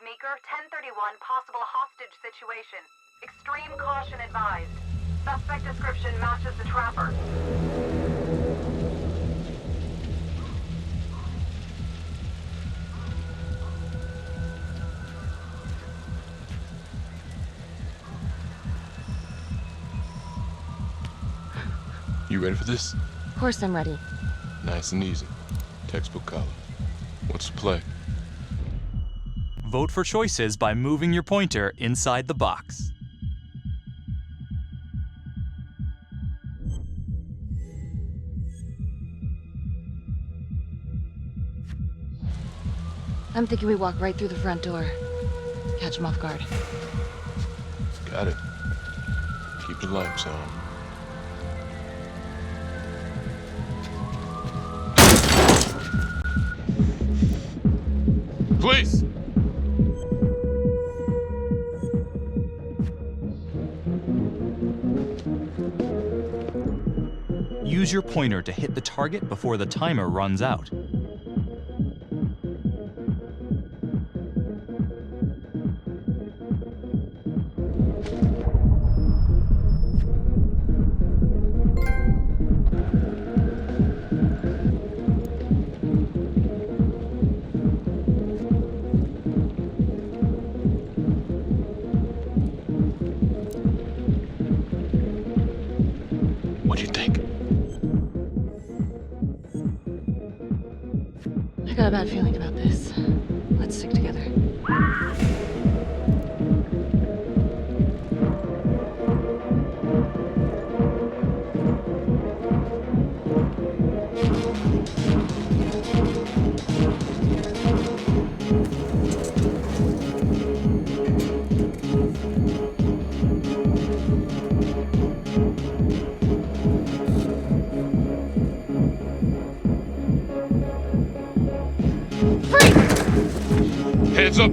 Meeker, 1031, possible hostage situation. Extreme caution advised. Suspect description matches the trapper. You ready for this? Of course I'm ready. Nice and easy. Textbook color. What's the play? Vote for choices by moving your pointer inside the box. I'm thinking we walk right through the front door. Catch them off guard. Got it. Keep the lights on. Please! Use your pointer to hit the target before the timer runs out. What do you think? I got a bad feeling about this. Let's stick together.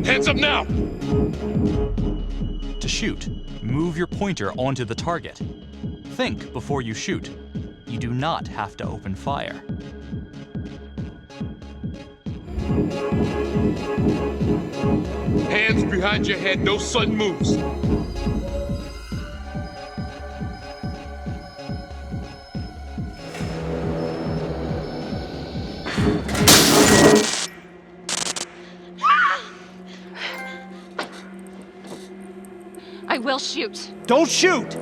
Hands up now! To shoot, move your pointer onto the target. Think before you shoot. You do not have to open fire. Hands behind your head, no sudden moves. I will shoot. Don't shoot!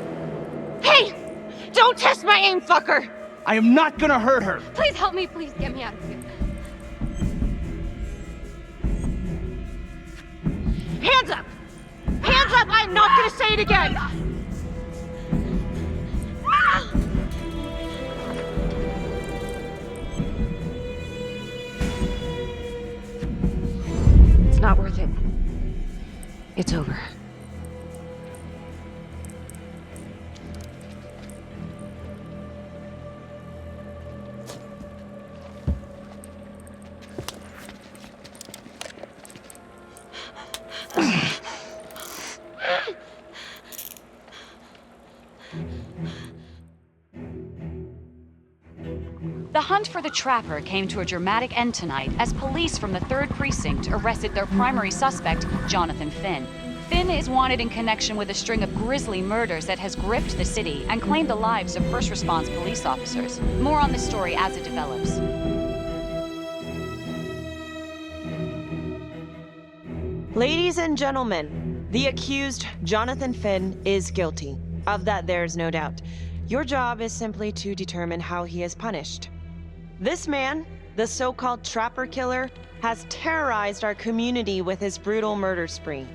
Hey! Don't test my aim, fucker! I am not gonna hurt her. Please help me, please get me out of here. Hands up! Hands up! I'm not gonna say it again! It's not worth it. It's over. The hunt for the trapper came to a dramatic end tonight as police from the 3rd Precinct arrested their primary suspect, Jonathan Finn. Finn is wanted in connection with a string of grisly murders that has gripped the city and claimed the lives of first response police officers. More on this story as it develops. Ladies and gentlemen, the accused, Jonathan Finn, is guilty. Of that, there's no doubt. Your job is simply to determine how he is punished. This man, the so-called Trapper Killer, has terrorized our community with his brutal murder spree.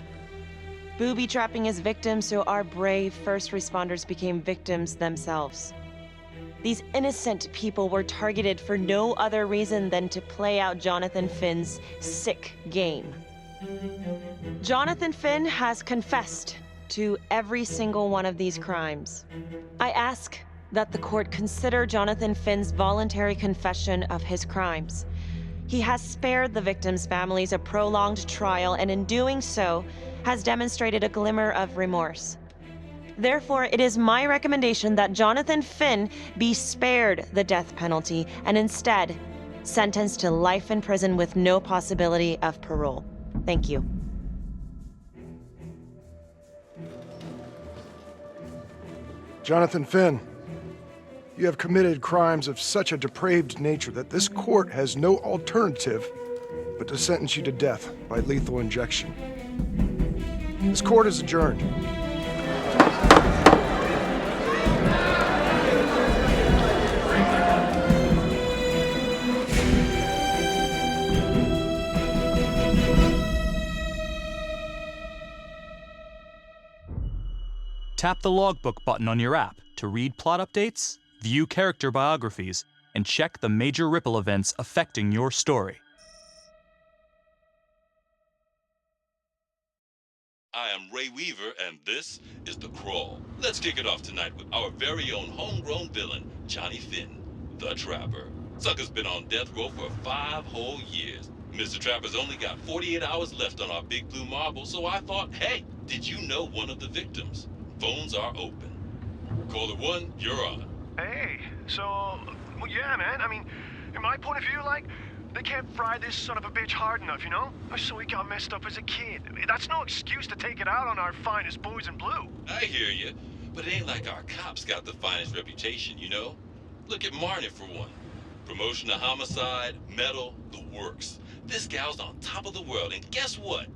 Booby-trapping his victims so our brave first responders became victims themselves. These innocent people were targeted for no other reason than to play out Jonathan Finn's sick game. Jonathan Finn has confessed to every single one of these crimes. I ask that the court consider Jonathan Finn's voluntary confession of his crimes. He has spared the victims' families a prolonged trial, and in doing so, has demonstrated a glimmer of remorse. Therefore, it is my recommendation that Jonathan Finn be spared the death penalty and instead sentenced to life in prison with no possibility of parole. Thank you. Jonathan Finn, you have committed crimes of such a depraved nature that this court has no alternative but to sentence you to death by lethal injection. This court is adjourned. Tap the logbook button on your app to read plot updates, view character biographies, and check the major ripple events affecting your story. I am Ray Weaver, and this is The Crawl. Let's kick it off tonight with our very own homegrown villain, Johnny Finn, the Trapper. Sucker's been on death row for 5 whole years. Mr. Trapper's only got 48 hours left on our big blue marble, so I thought, hey, did you know one of the victims? Phones are open. Caller 1, you're on. Hey, so, well, yeah, man. I mean, in my point of view, like, they can't fry this son of a bitch hard enough, you know? So he got messed up as a kid. That's no excuse to take it out on our finest boys in blue. I hear you, but it ain't like our cops got the finest reputation, you know? Look at Marnie for one. Promotion to homicide, medal, the works. This gal's on top of the world, and guess what?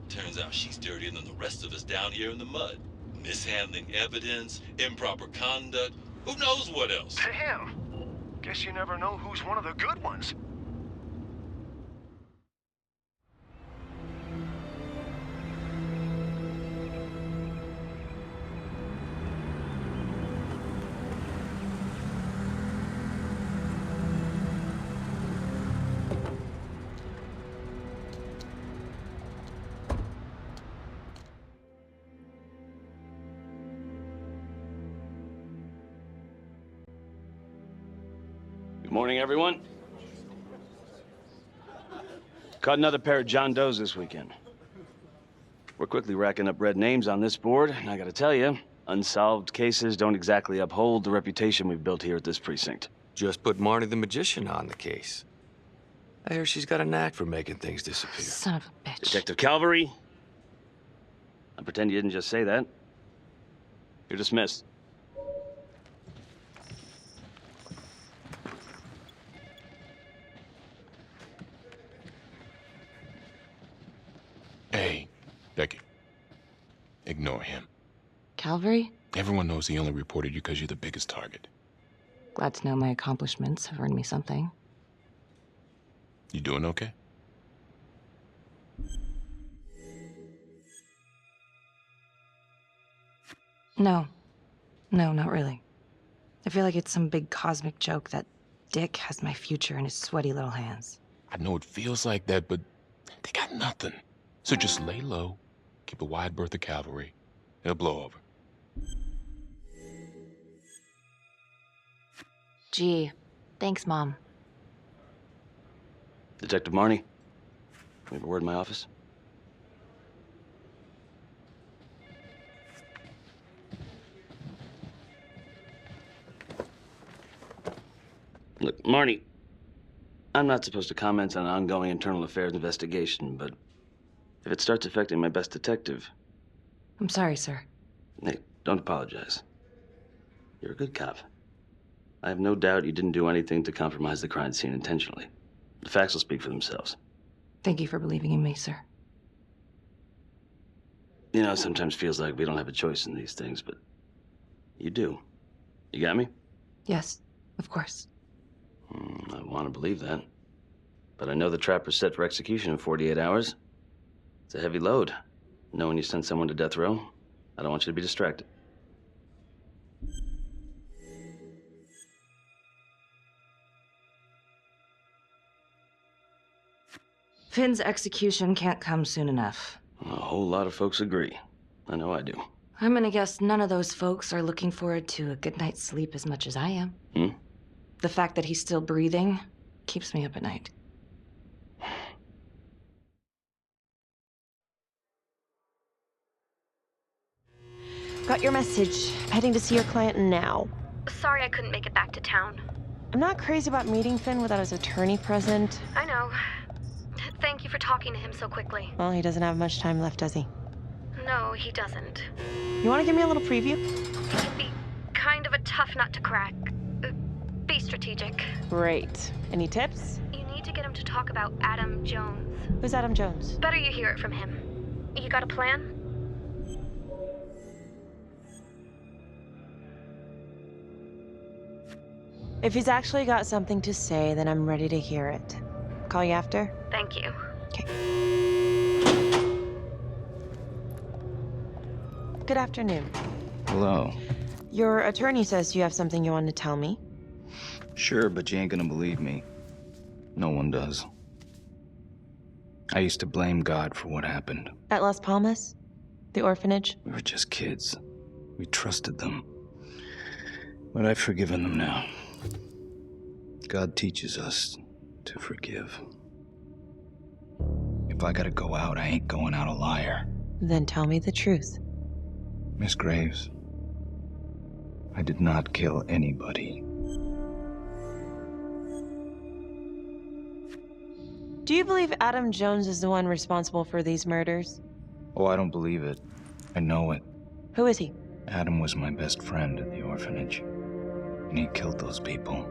Turns out she's dirtier than the rest of us down here in the mud. Mishandling evidence, improper conduct, who knows what else? Damn. Guess you never know who's one of the good ones. Good morning, everyone. Caught another pair of John Does this weekend. We're quickly racking up red names on this board, and I gotta tell you, unsolved cases don't exactly uphold the reputation we've built here at this precinct. Just put Marnie the Magician on the case. I hear she's got a knack for making things disappear. Son of a bitch. Detective Calvary, I pretend you didn't just say that. You're dismissed. Hey, Becky. Ignore him. Calvary? Everyone knows he only reported you because you're the biggest target. Glad to know my accomplishments have earned me something. You doing okay? No. No, not really. I feel like it's some big cosmic joke that Dick has my future in his sweaty little hands. I know it feels like that, but they got nothing. So just lay low, keep a wide berth of cavalry. It'll blow over. Gee, thanks, Mom. Detective Marnie, we have a word in my office. Look, Marnie, I'm not supposed to comment on an ongoing internal affairs investigation, but if it starts affecting my best detective... I'm sorry, sir. Hey, don't apologize. You're a good cop. I have no doubt you didn't do anything to compromise the crime scene intentionally. The facts will speak for themselves. Thank you for believing in me, sir. You know, it sometimes feels like we don't have a choice in these things, but you do. You got me? Yes, of course. I want to believe that. But I know the trapper's set for execution in 48 hours. It's a heavy load. Knowing you send someone to death row, I don't want you to be distracted. Finn's execution can't come soon enough. A whole lot of folks agree. I know I do. I'm gonna guess none of those folks are looking forward to a good night's sleep as much as I am. The fact that he's still breathing keeps me up at night. Got your message. Heading to see your client now. Sorry I couldn't make it back to town. I'm not crazy about meeting Finn without his attorney present. I know. Thank you for talking to him so quickly. Well, he doesn't have much time left, does he? No, he doesn't. You want to give me a little preview? He can be kind of a tough nut to crack. Be strategic. Great. Any tips? You need to get him to talk about Adam Jones. Who's Adam Jones? Better you hear it from him. You got a plan? If he's actually got something to say, then I'm ready to hear it. Call you after? Thank you. Okay. Good afternoon. Hello. Your attorney says you have something you want to tell me. Sure, but you ain't gonna believe me. No one does. I used to blame God for what happened. At Las Palmas? The orphanage? We were just kids. We trusted them. But I've forgiven them now. God teaches us to forgive. If I gotta go out, I ain't going out a liar. Then tell me the truth. Miss Graves, I did not kill anybody. Do you believe Adam Jones is the one responsible for these murders? Oh, I don't believe it. I know it. Who is he? Adam was my best friend at the orphanage, and he killed those people.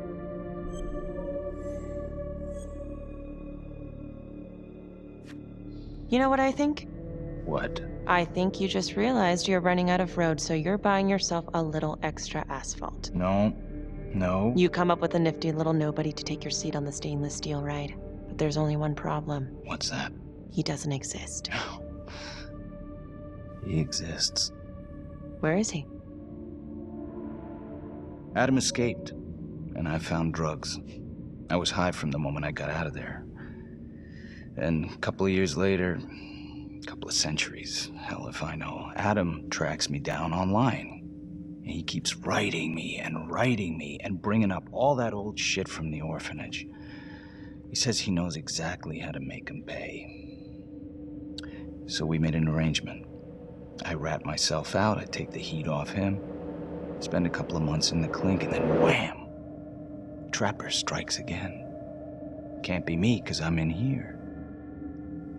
You know what I think? What? I think you just realized you're running out of road, so you're buying yourself a little extra asphalt. No. You come up with a nifty little nobody to take your seat on the stainless steel ride. But there's only one problem. What's that? He doesn't exist. He exists. Where is he? Adam escaped, and I found drugs. I was high from the moment I got out of there. And a couple of years later, a couple of centuries, hell if I know, Adam tracks me down online. And he keeps writing me and bringing up all that old shit from the orphanage. He says he knows exactly how to make him pay. So we made an arrangement. I rat myself out, I take the heat off him, spend a couple of months in the clink, and then wham! Trapper strikes again. Can't be me, 'cause I'm in here.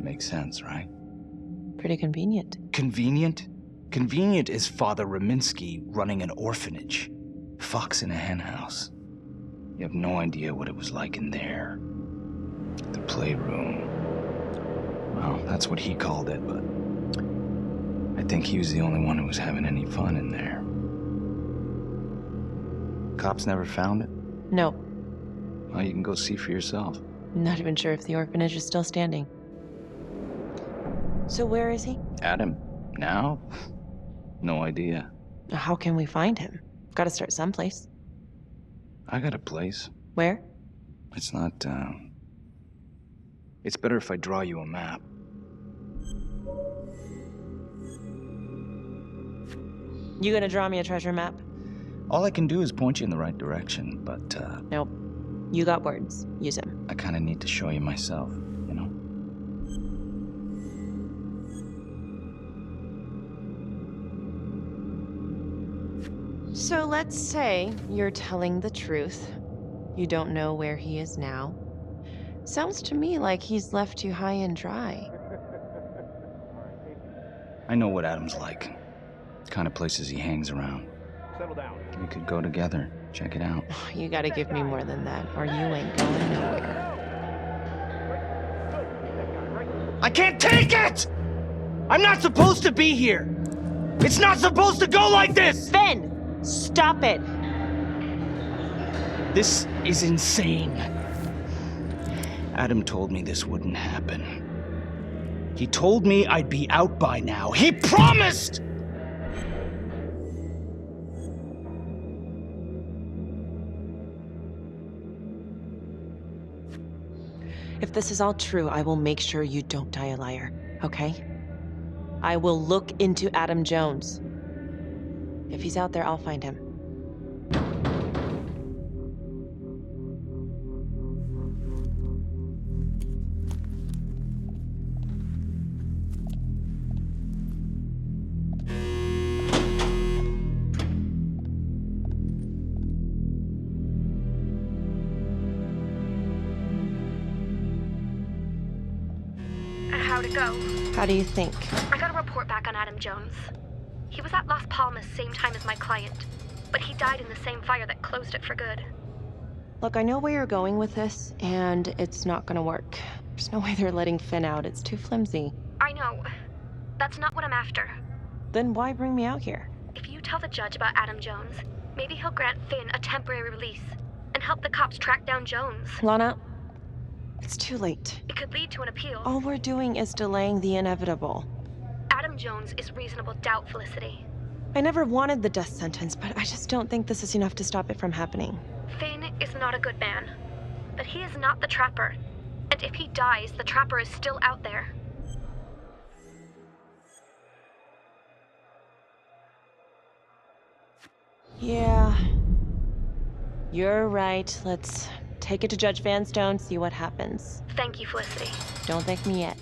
Makes sense, right? Pretty convenient. Convenient? Convenient is Father Raminsky running an orphanage. Fox in a hen house. You have no idea what it was like in there. The playroom. Well, that's what he called it, but I think he was the only one who was having any fun in there. Cops never found it? No. Well, you can go see for yourself. Not even sure if the orphanage is still standing. So where is he? Adam? Now? No idea. How can we find him? Gotta start someplace. I got a place. Where? It's not, It's better if I draw you a map. You gonna draw me a treasure map? All I can do is point you in the right direction, but, Nope. You got words. Use them. I kinda need to show you myself, you know? So let's say you're telling the truth. You don't know where he is now. Sounds to me like he's left you high and dry. I know what Adam's like. The kind of places he hangs around. Settle down. We could go together. Check it out. You gotta give me more than that, or you ain't going nowhere. I can't take it! I'm not supposed to be here! It's not supposed to go like this! Finn! Stop it! This is insane. Adam told me this wouldn't happen. He told me I'd be out by now. He promised! If this is all true, I will make sure you don't die a liar, okay? I will look into Adam Jones. If he's out there, I'll find him. How'd it go? How do you think? I got a report back on Adam Jones. He was at Las Palmas same time as my client, but he died in the same fire that closed it for good. Look, I know where you're going with this, and it's not gonna work. There's no way they're letting Finn out. It's too flimsy. I know. That's not what I'm after. Then why bring me out here? If you tell the judge about Adam Jones, maybe he'll grant Finn a temporary release and help the cops track down Jones. Lana, it's too late. It could lead to an appeal. All we're doing is delaying the inevitable. Adam Jones is reasonable doubt, Felicity. I never wanted the death sentence, but I just don't think this is enough to stop it from happening. Finn is not a good man, but he is not the Trapper. And if he dies, the Trapper is still out there. Yeah. You're right. Let's take it to Judge Vanstone, see what happens. Thank you, Felicity. Don't thank me yet.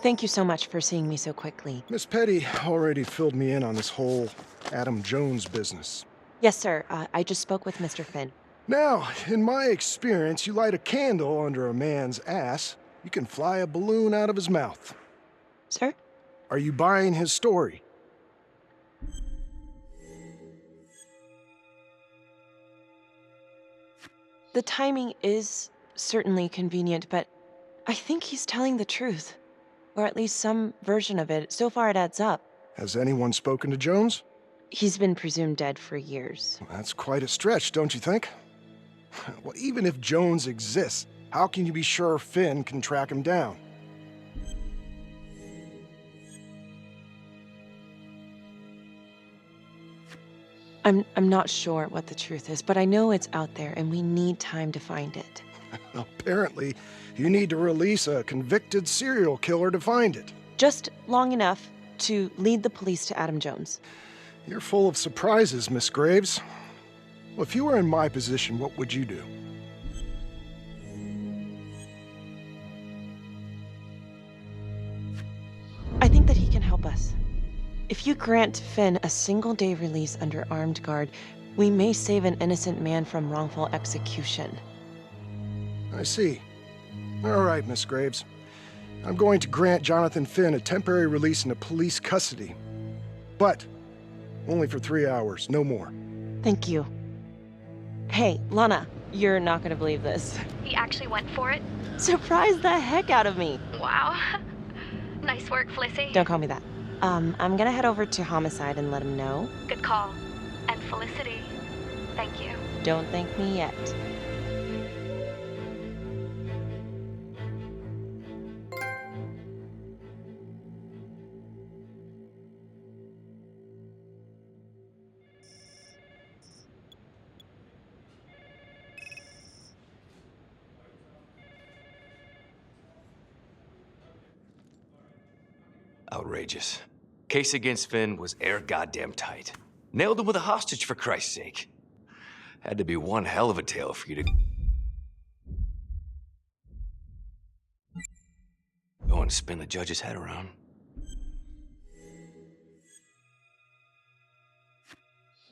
Thank you so much for seeing me so quickly. Miss Petty already filled me in on this whole Adam Jones business. Yes, sir. I just spoke with Mr. Finn. Now, in my experience, you light a candle under a man's ass, you can fly a balloon out of his mouth. Sir? Are you buying his story? The timing is certainly convenient, but I think he's telling the truth. Or at least some version of it. So far, it adds up. Has anyone spoken to Jones? He's been presumed dead for years. That's quite a stretch, don't you think? Well, even if Jones exists, how can you be sure Finn can track him down? I'm not sure what the truth is, but I know it's out there, and we need time to find it. Apparently, you need to release a convicted serial killer to find it. Just long enough to lead the police to Adam Jones. You're full of surprises, Miss Graves. Well, if you were in my position, what would you do? I think that he can help us. If you grant Finn a single-day release under armed guard, we may save an innocent man from wrongful execution. I see. All right, Miss Graves. I'm going to grant Jonathan Finn a temporary release into police custody. But only for 3 hours, no more. Thank you. Hey, Lana, you're not gonna believe this. He actually went for it? Surprised the heck out of me. Wow. Nice work, Felicity. Don't call me that. I'm gonna head over to Homicide and let him know. Good call. And Felicity, thank you. Don't thank me yet. Outrageous. Case against Finn was air goddamn tight. Nailed him with a hostage, for Christ's sake. Had to be one hell of a tale for you to go and spin the judge's head around.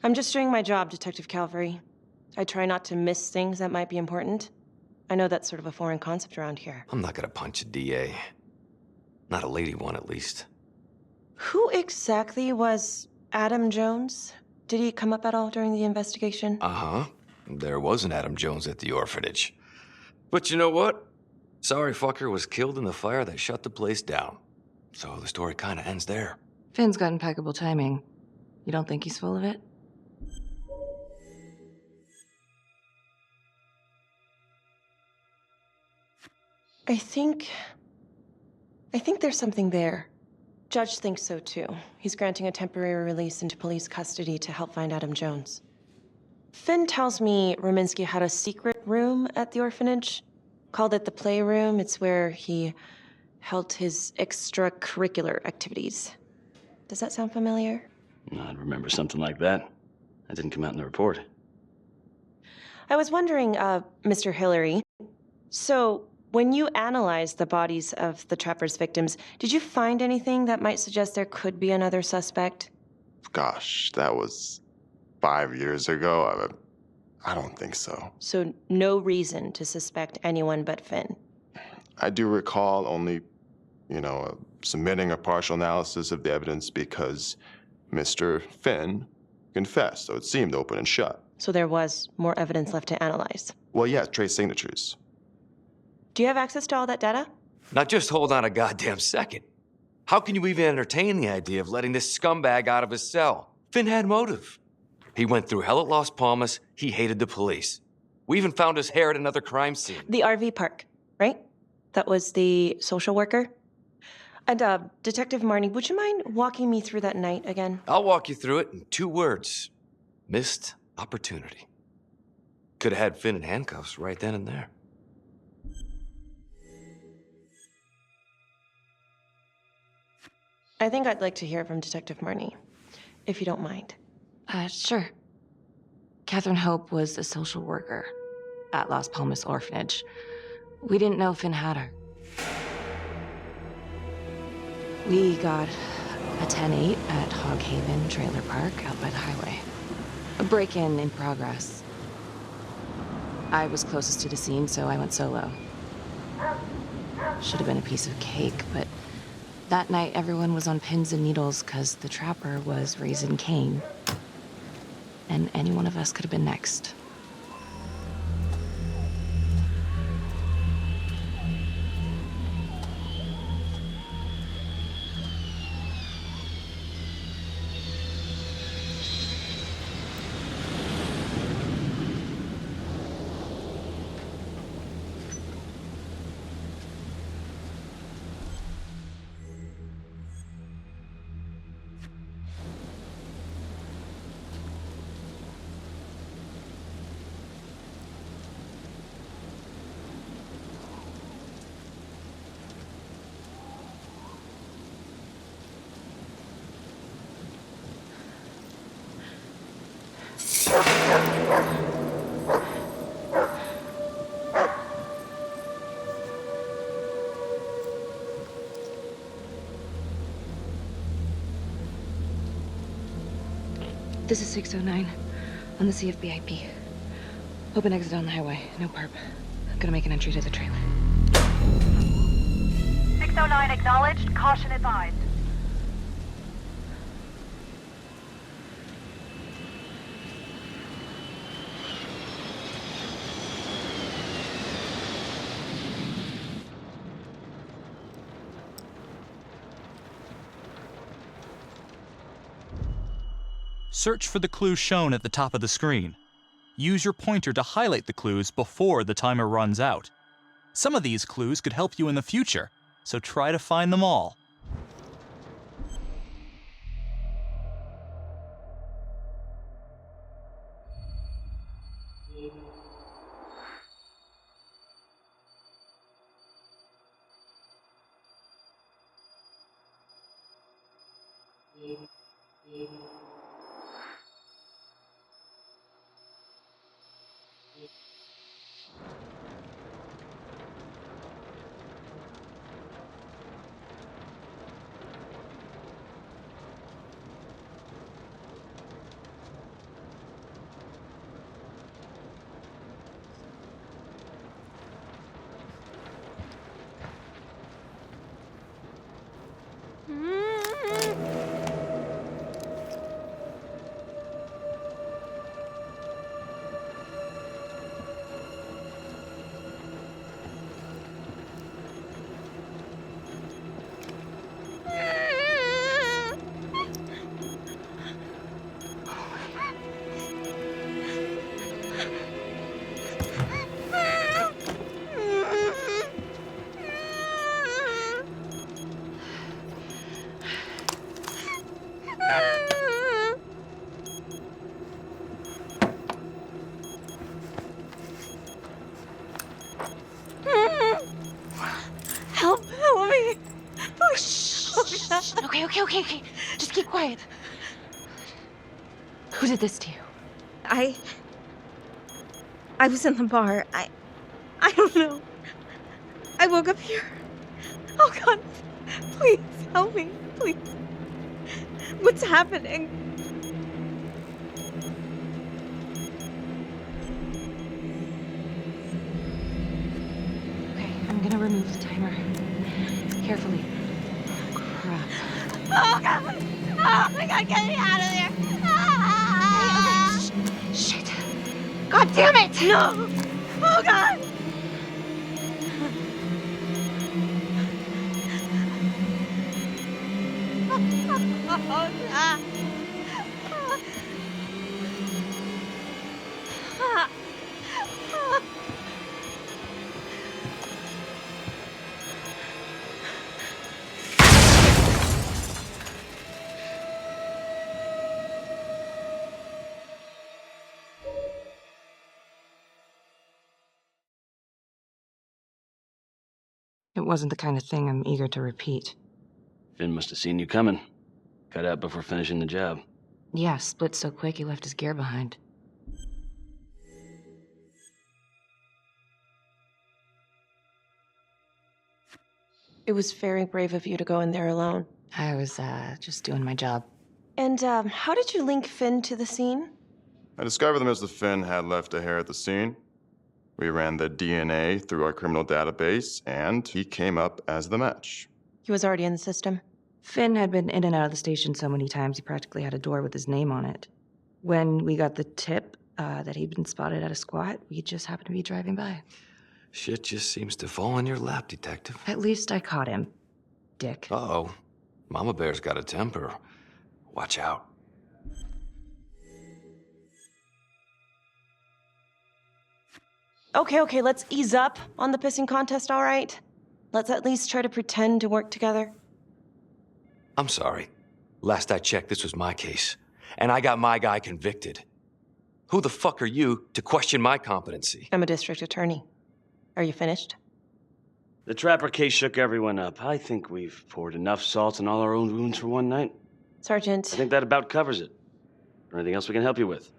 I'm just doing my job, Detective Calvary. I try not to miss things that might be important. I know that's sort of a foreign concept around here. I'm not gonna punch a DA. Not a lady one, at least. Who exactly was Adam Jones? Did he come up at all during the investigation? Uh-huh. There was an Adam Jones at the orphanage. But you know what? Sorry fucker was killed in the fire that shut the place down. So the story kinda ends there. Finn's got impeccable timing. You don't think he's full of it? I think there's something there. Judge thinks so too. He's granting a temporary release into police custody to help find Adam Jones. Finn tells me Rominsky had a secret room at the orphanage. Called it the playroom. It's where he held his extracurricular activities. Does that sound familiar? I'd remember something like that. That didn't come out in the report. I was wondering, Mr. Hillary, so when you analyzed the bodies of the Trapper's victims, did you find anything that might suggest there could be another suspect? Gosh, that was 5 years ago. I don't think so. So no reason to suspect anyone but Finn? I do recall only, submitting a partial analysis of the evidence because Mr. Finn confessed, so it seemed open and shut. So there was more evidence left to analyze? Well, yeah, trace signatures. Do you have access to all that data? Now just hold on a goddamn second. How can you even entertain the idea of letting this scumbag out of his cell? Finn had motive. He went through hell at Las Palmas. He hated the police. We even found his hair at another crime scene. The RV park, right? That was the social worker? And, Detective Marnie, would you mind walking me through that night again? I'll walk you through it in 2 words. Missed opportunity. Could have had Finn in handcuffs right then and there. I think I'd like to hear from Detective Marnie, if you don't mind. Sure. Catherine Hope was a social worker at Las Palmas Orphanage. We didn't know Finn had her. We got a 10-8 at Hog Haven Trailer Park out by the highway. A break-in in progress. I was closest to the scene, so I went solo. Should have been a piece of cake, but that night everyone was on pins and needles because the Trapper was raising Cain. And any one of us could have been next. This is 609 on the CFBIP. Open exit on the highway, no perp. I'm gonna make an entry to the trailer. 609 acknowledged, caution advised. Search for the clues shown at the top of the screen. Use your pointer to highlight the clues before the timer runs out. Some of these clues could help you in the future, so try to find them all. Okay. Just keep quiet. Who did this to you? I was in the bar. I don't know. I woke up here. Oh God, please help me, please. What's happening? Okay, I'm gonna remove the timer. Carefully. Crap. Oh God! Oh my God, get me out of there! Okay, shit. God damn it! No! Oh God! Oh God! It wasn't the kind of thing I'm eager to repeat. Finn must have seen you coming. Cut out before finishing the job. Yeah, split so quick he left his gear behind. It was very brave of you to go in there alone. I was, just doing my job. And, how did you link Finn to the scene? I discovered that Mr. Finn had left a hair at the scene. We ran the DNA through our criminal database, and he came up as the match. He was already in the system. Finn had been in and out of the station so many times he practically had a door with his name on it. When we got the tip that he'd been spotted at a squat, we just happened to be driving by. Shit just seems to fall in your lap, Detective. At least I caught him, dick. Uh-oh. Mama Bear's got a temper. Watch out. Okay, let's ease up on the pissing contest, all right? Let's at least try to pretend to work together. I'm sorry. Last I checked, this was my case. And I got my guy convicted. Who the fuck are you to question my competency? I'm a district attorney. Are you finished? The Trapper case shook everyone up. I think we've poured enough salt in all our own wounds for one night. Sergeant. I think that about covers it. Or anything else we can help you with?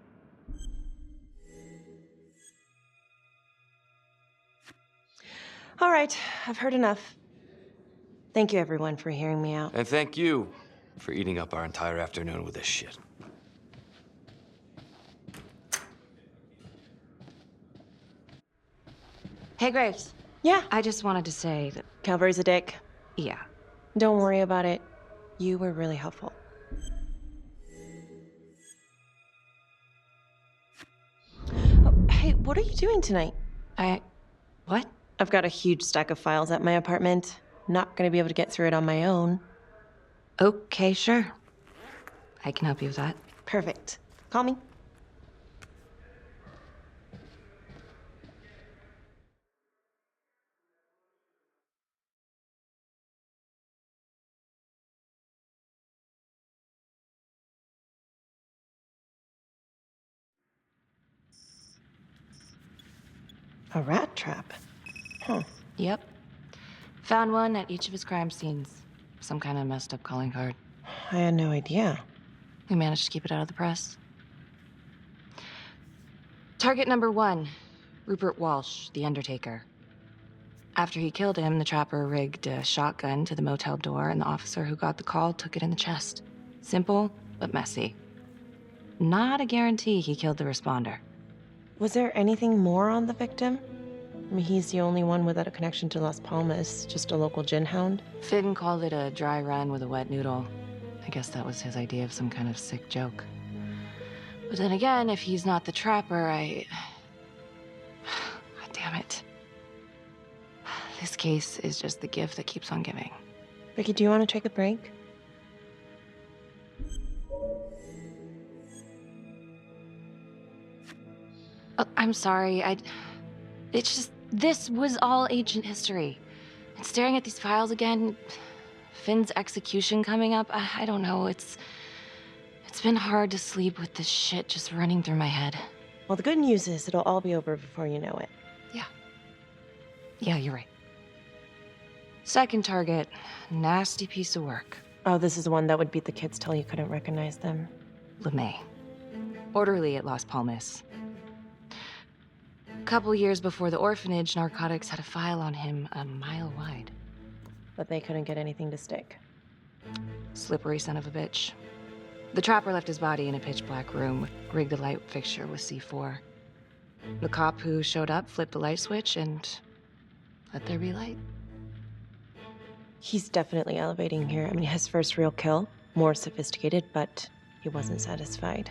All right, I've heard enough. Thank you, everyone, for hearing me out. And thank you for eating up our entire afternoon with this shit. Hey, Graves. Yeah? I just wanted to say that... Calvary's a dick. Yeah. Don't worry about it. You were really helpful. Oh, hey, what are you doing tonight? What? I've got a huge stack of files at my apartment. Not gonna be able to get through it on my own. Okay, sure. I can help you with that. Perfect. Call me. A rat trap? Huh. Yep. Found one at each of his crime scenes. Some kind of messed up calling card. I had no idea. We managed to keep it out of the press. Target number 1, Rupert Walsh, the Undertaker. After he killed him, the trapper rigged a shotgun to the motel door, and the officer who got the call took it in the chest. Simple, but messy. Not a guarantee he killed the responder. Was there anything more on the victim? I mean, he's the only one without a connection to Las Palmas, just a local gin hound. Finn called it a dry run with a wet noodle. I guess that was his idea of some kind of sick joke. But then again, if he's not the trapper, God damn it. This case is just the gift that keeps on giving. Vicky, do you want to take a break? Oh, I'm sorry, it's just, this was all ancient history. And staring at these files again, Finn's execution coming up, I don't know, it's been hard to sleep with this shit just running through my head. Well, the good news is it'll all be over before you know it. Yeah, you're right. Second target, nasty piece of work. Oh, this is the one that would beat the kids till you couldn't recognize them. LeMay. Orderly at Las Palmas. A couple years before the orphanage, narcotics had a file on him a mile wide. But they couldn't get anything to stick. Slippery son of a bitch. The trapper left his body in a pitch-black room, rigged a light fixture with C4. The cop who showed up flipped the light switch and let there be light. He's definitely elevating here. I mean, his first real kill, more sophisticated, but he wasn't satisfied.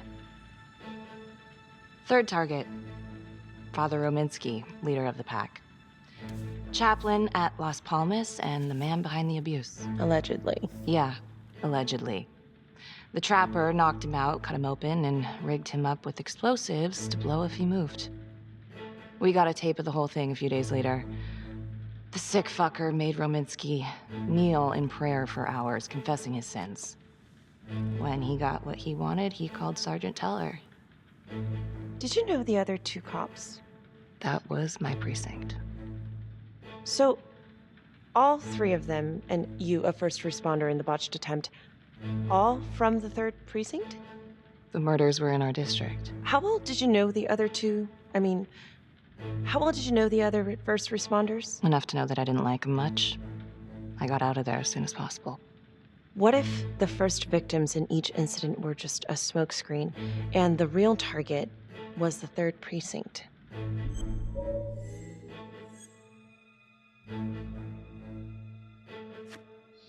Third target, Father Rominsky, leader of the pack. Chaplain at Las Palmas and the man behind the abuse. Allegedly. Yeah, allegedly. The trapper knocked him out, cut him open, and rigged him up with explosives to blow if he moved. We got a tape of the whole thing a few days later. The sick fucker made Rominsky kneel in prayer for hours, confessing his sins. When he got what he wanted, he called Sergeant Teller. Did you know the other two cops? That was my precinct. So, all three of them, and you, a first responder in the botched attempt, all from the 3rd precinct? The murders were in our district. How well did you know the other two? I mean, how well did you know the other first responders? Enough to know that I didn't like them much. I got out of there as soon as possible. What if the first victims in each incident were just a smokescreen, and the real target was the 3rd precinct?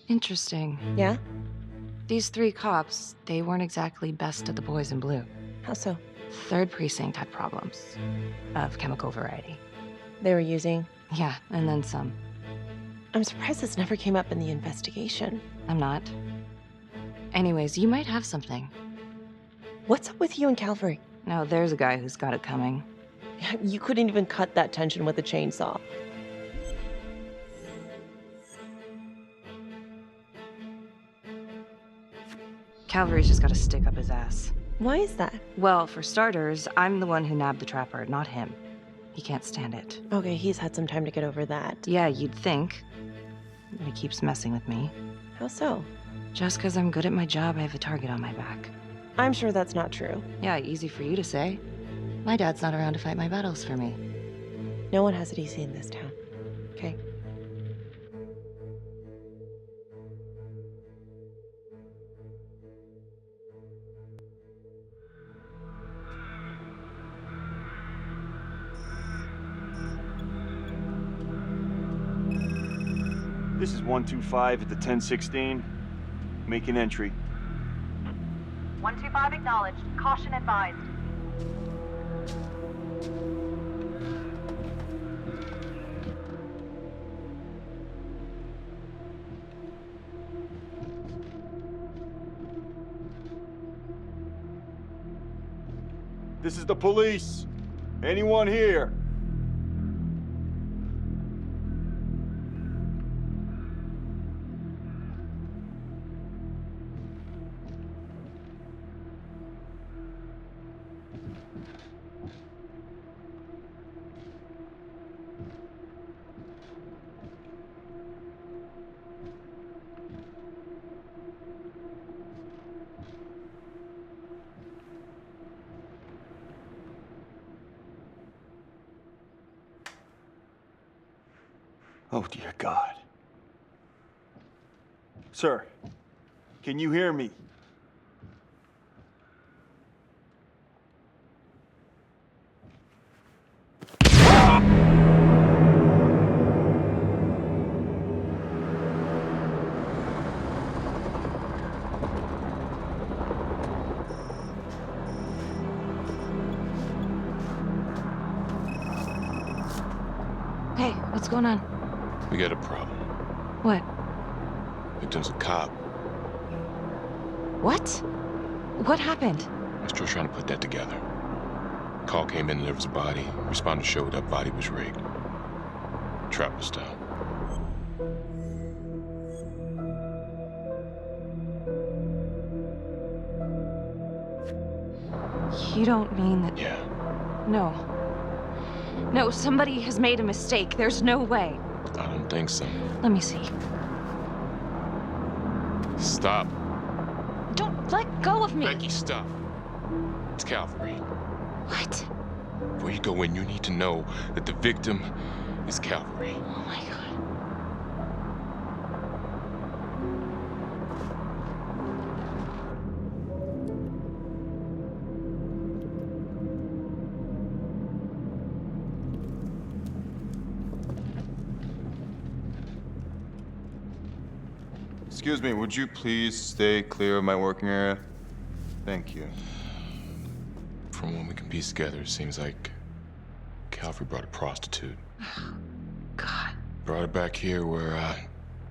Interesting. Yeah? These 3 cops, they weren't exactly best of the boys in blue. How so? 3rd precinct had problems. Of chemical variety. They were using? Yeah, and then some. I'm surprised this never came up in the investigation. I'm not. Anyways, you might have something. What's up with you and Calvary? No, there's a guy who's got it coming. You couldn't even cut that tension with a chainsaw. Calvary's just gotta stick up his ass. Why is that? Well, for starters, I'm the one who nabbed the trapper, not him. He can't stand it. Okay, he's had some time to get over that. Yeah, you'd think. But he keeps messing with me. How so? Just because I'm good at my job, I have a target on my back. I'm sure that's not true. Yeah, easy for you to say. My dad's not around to fight my battles for me. No one has it easy in this town. Okay? This is 125 at the 1016. Make an entry. 125 acknowledged. Caution advised. This is the police. Anyone here? Oh, dear God. Sir, can you hear me? Hey, what's going on? We got a problem. What? Victim's a cop. What? What happened? I'm still trying to put that together. Call came in and there was a body. Responder showed up, body was rigged. Trap was down. You don't mean that... Yeah. No. No, somebody has made a mistake. There's no way. I don't think so. Let me see. Stop. Don't let go of me. Becky, stop. It's Calvary. What? Before you go in, you need to know that the victim is Calvary. Oh my God. Excuse me, would you please stay clear of my working area? Thank you. From what we can piece together, it seems like Calvary brought a prostitute. God. Brought her back here where,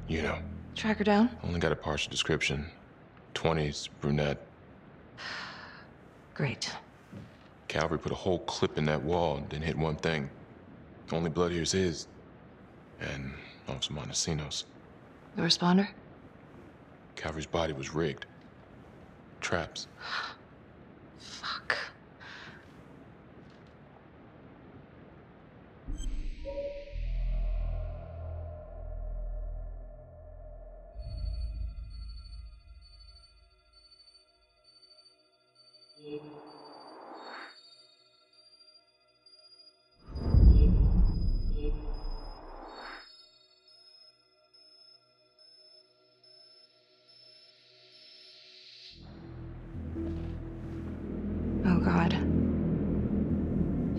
you know. Track her down? Only got a partial description. 20s, brunette. Great. Calvary put a whole clip in that wall and didn't hit one thing. Only blood here's his. And Officer Montesinos. The responder? Calvary's body was rigged. Traps. Fuck. Oh, God.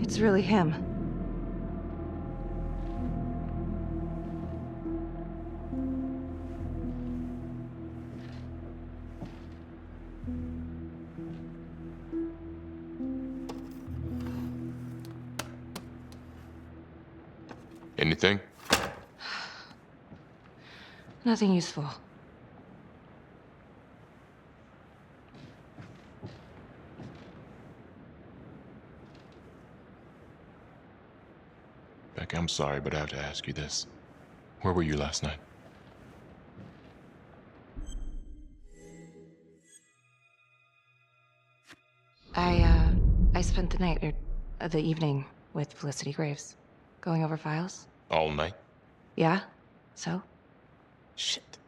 It's really him. Anything? Nothing useful. Becky, I'm sorry, but I have to ask you this. Where were you last night? I spent the night, or the evening, with Felicity Graves. Going over files. All night? Yeah? So? Shit.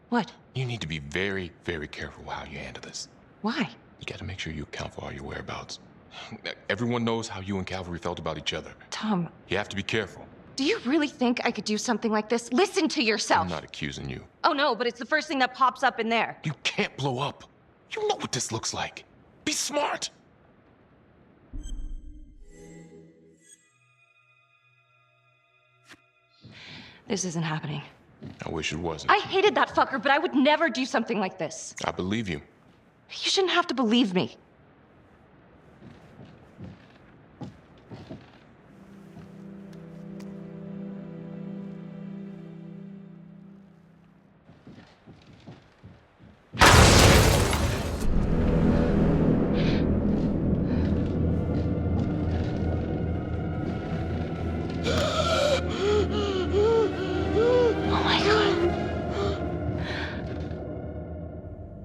What? You need to be very, very careful how you handle this. Why? You gotta make sure you account for all your whereabouts. Everyone knows how you and Calvary felt about each other. Tom. You have to be careful. Do you really think I could do something like this? Listen to yourself! I'm not accusing you. Oh no, but it's the first thing that pops up in there. You can't blow up. You know what this looks like. Be smart! This isn't happening. I wish it wasn't. I hated that fucker, but I would never do something like this. I believe you. You shouldn't have to believe me.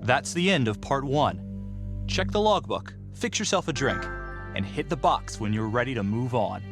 That's the end of part 1. Check the logbook, fix yourself a drink, and hit the box when you're ready to move on.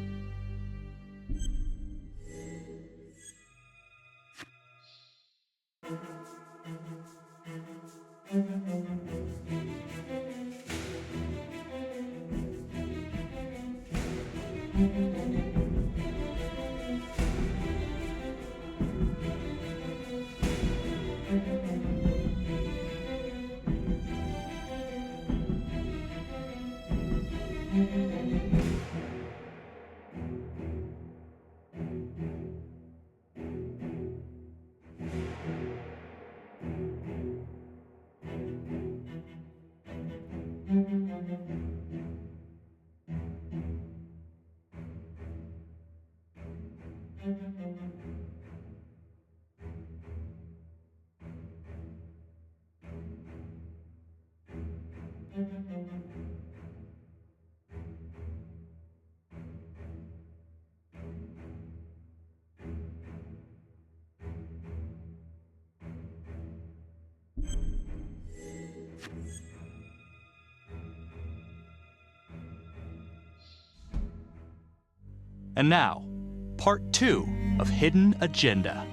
And now, part 2 of Hidden Agenda.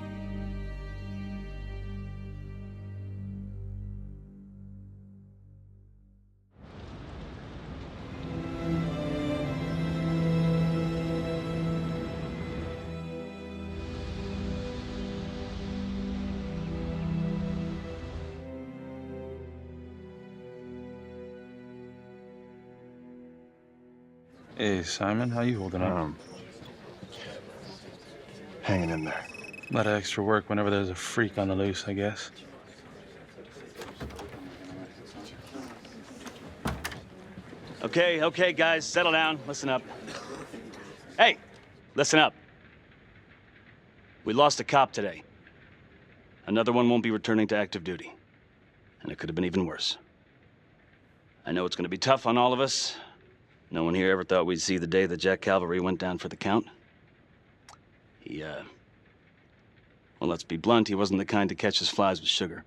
Hey, Simon, how you holding up? Hanging in there. A lot of extra work whenever there's a freak on the loose, I guess. Okay, guys, settle down. Listen up. Hey, listen up. We lost a cop today. Another one won't be returning to active duty. And it could have been even worse. I know it's going to be tough on all of us. No one here ever thought we'd see the day that Jack Calvary went down for the count. Well, let's be blunt, he wasn't the kind to catch his flies with sugar.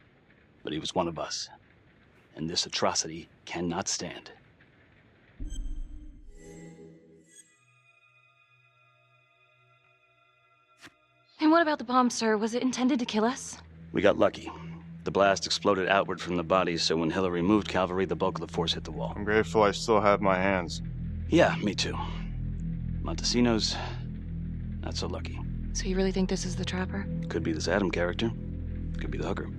But he was one of us. And this atrocity cannot stand. And what about the bomb, sir? Was it intended to kill us? We got lucky. The blast exploded outward from the bodies, so when Hillary moved Calvary, the bulk of the force hit the wall. I'm grateful I still have my hands. Yeah, me too. Montesinos, not so lucky. So you really think this is the Trapper? Could be this Adam character. Could be the hooker.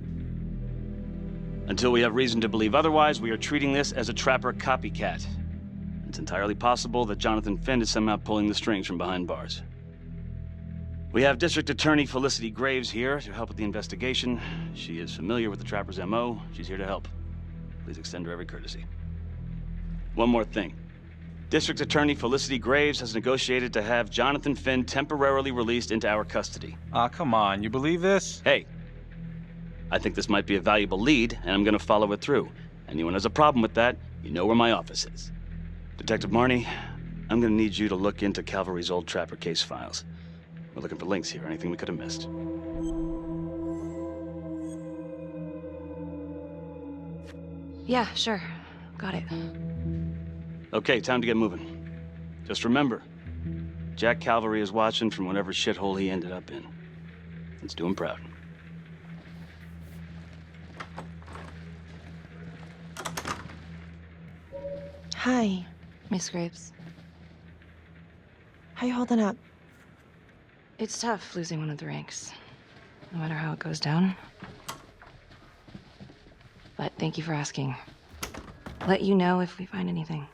Until we have reason to believe otherwise, we are treating this as a Trapper copycat. It's entirely possible that Jonathan Finn is somehow pulling the strings from behind bars. We have District Attorney Felicity Graves here to help with the investigation. She is familiar with the Trapper's MO. She's here to help. Please extend her every courtesy. One more thing. District Attorney Felicity Graves has negotiated to have Jonathan Finn temporarily released into our custody. Ah, come on. You believe this? Hey, I think this might be a valuable lead, and I'm gonna follow it through. Anyone has a problem with that, you know where my office is. Detective Marnie, I'm gonna need you to look into Calvary's old Trapper case files. We're looking for links here, anything we could have missed. Yeah, sure. Got it. Okay, time to get moving. Just remember, Jack Calvary is watching from whatever shithole he ended up in. Let's do him proud. Hi. Miss Graves. How you holding up? It's tough losing one of the ranks, no matter how it goes down. But thank you for asking. Let you know if we find anything.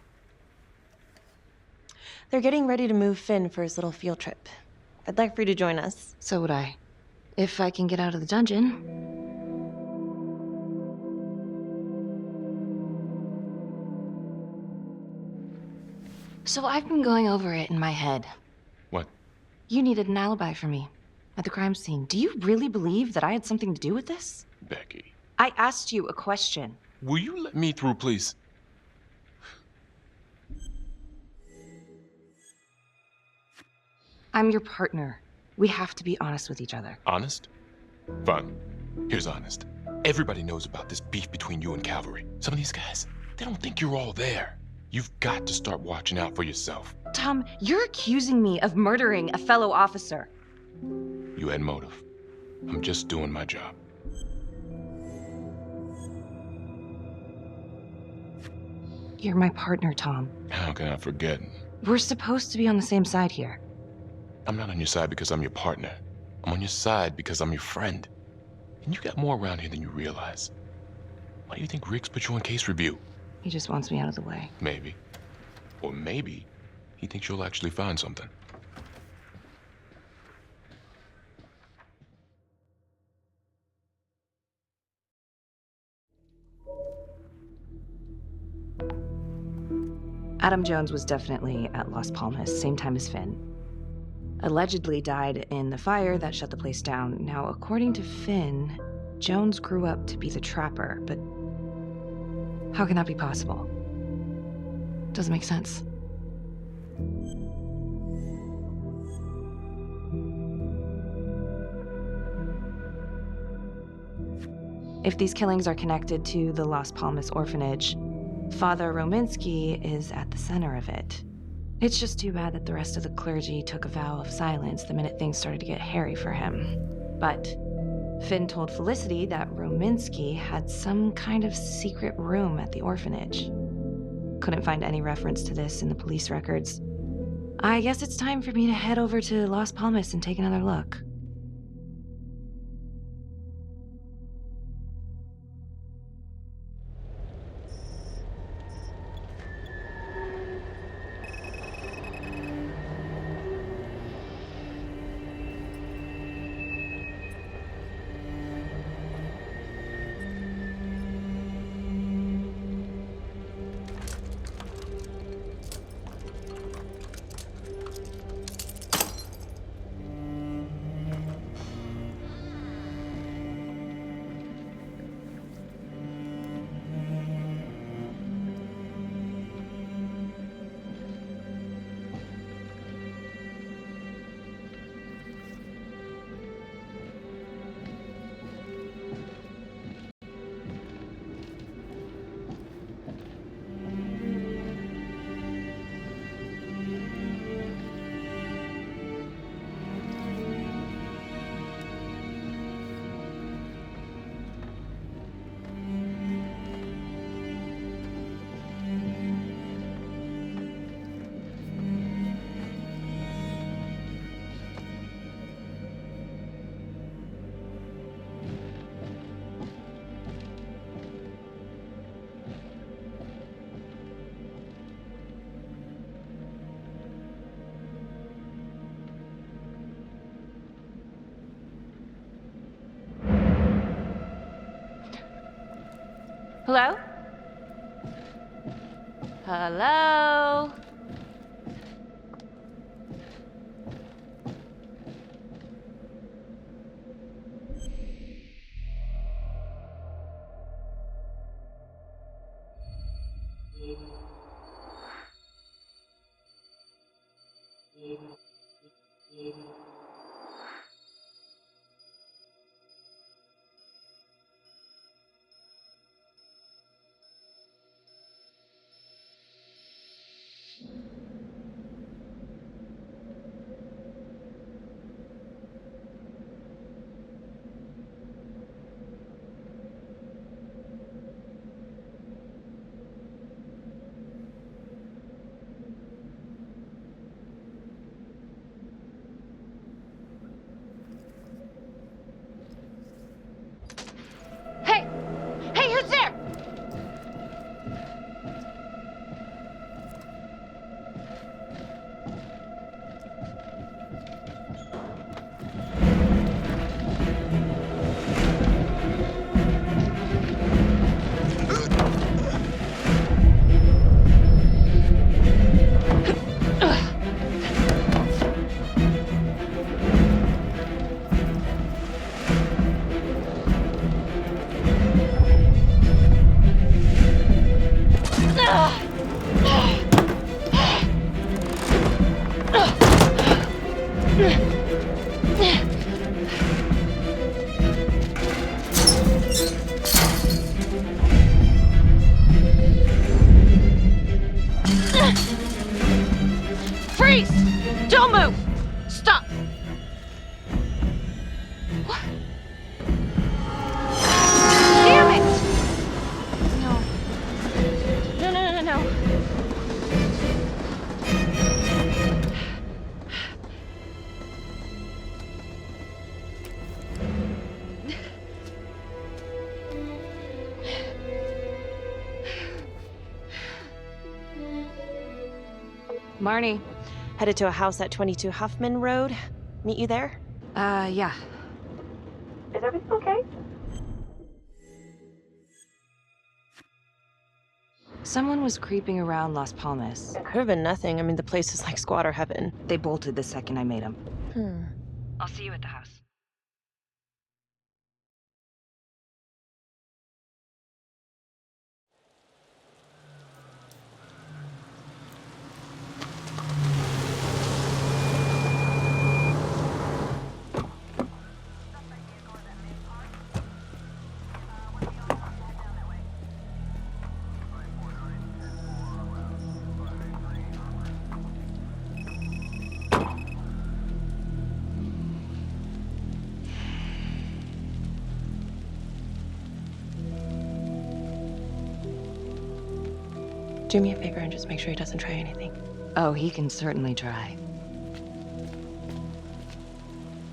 They're getting ready to move Finn for his little field trip. I'd like for you to join us. So would I. If I can get out of the dungeon. So I've been going over it in my head. What? You needed an alibi for me at the crime scene. Do you really believe that I had something to do with this? Becky. I asked you a question. Will you let me through, please? I'm your partner. We have to be honest with each other. Honest? Fine. Here's honest. Everybody knows about this beef between you and Calvary. Some of these guys, they don't think you're all there. You've got to start watching out for yourself. Tom, you're accusing me of murdering a fellow officer. You had motive. I'm just doing my job. You're my partner, Tom. How can I forget? We're supposed to be on the same side here. I'm not on your side because I'm your partner. I'm on your side because I'm your friend. And you got more around here than you realize. Why do you think Riggs put you on case review? He just wants me out of the way. Maybe. Or maybe he thinks you'll actually find something. Adam Jones was definitely at Las Palmas, same time as Finn. Allegedly died in the fire that shut the place down. Now, according to Finn, Jones grew up to be the Trapper, but how can that be possible? Doesn't make sense. If these killings are connected to the Las Palmas orphanage, Father Rominsky is at the center of it. It's just too bad that the rest of the clergy took a vow of silence the minute things started to get hairy for him. But Finn told Felicity that Rominsky had some kind of secret room at the orphanage. Couldn't find any reference to this in the police records. I guess it's time for me to head over to Las Palmas and take another look. Hello? Hello? Hey! Hey, who's there? Freeze! Don't move! Stop! What? Damn it! No. Marnie. Headed to a house at 22 Huffman Road. Meet you there? Yeah. Is everything okay? Someone was creeping around Las Palmas. It could have been nothing. I mean, the place is like squatter heaven. They bolted the second I made them. Hmm. I'll see you at the house. Do me a favor and just make sure he doesn't try anything. Oh, he can certainly try.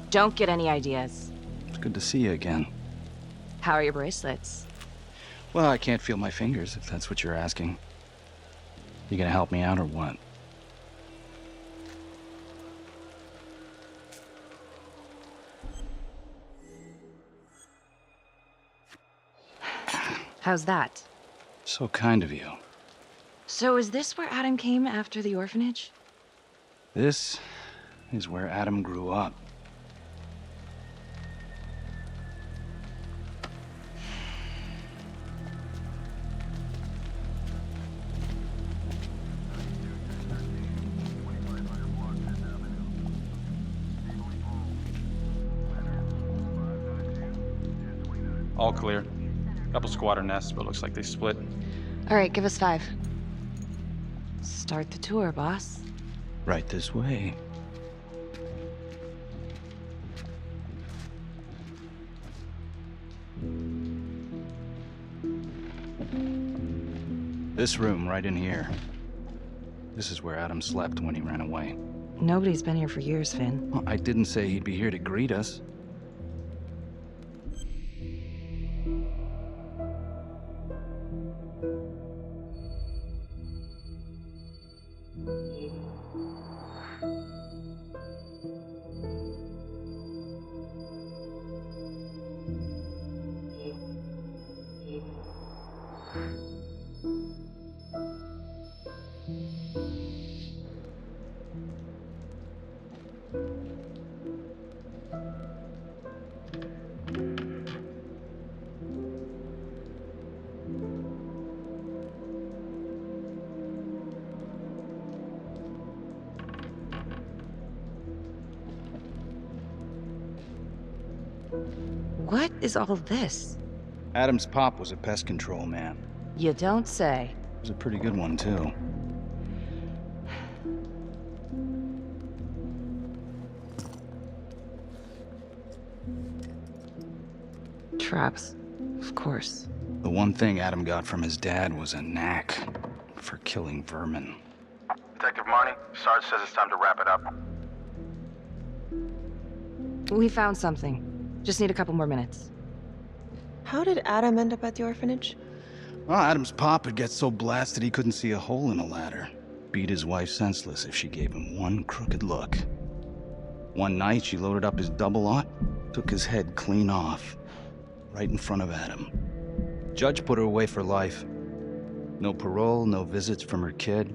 Don't get any ideas. It's good to see you again. How are your bracelets? Well, I can't feel my fingers, if that's what you're asking. You gonna help me out or what? How's that? So kind of you. So is this where Adam came after the orphanage? This is where Adam grew up. All clear. Couple squatter nests, but looks like they split. All right, give us 5. Start the tour, boss. Right this way. This room right in here. This is where Adam slept when he ran away. Nobody's been here for years, Finn. Well, I didn't say he'd be here to greet us. What is all this? Adam's pop was a pest control man. You don't say. He was a pretty good one, too. Traps. Of course. The one thing Adam got from his dad was a knack for killing vermin. Detective Marnie, Sarge says it's time to wrap it up. We found something. Just need a couple more minutes. How did Adam end up at the orphanage? Well, Adam's pop would get so blasted he couldn't see a hole in a ladder. Beat his wife senseless if she gave him one crooked look. One night, she loaded up his double-aught, took his head clean off, right in front of Adam. Judge put her away for life. No parole, no visits from her kid.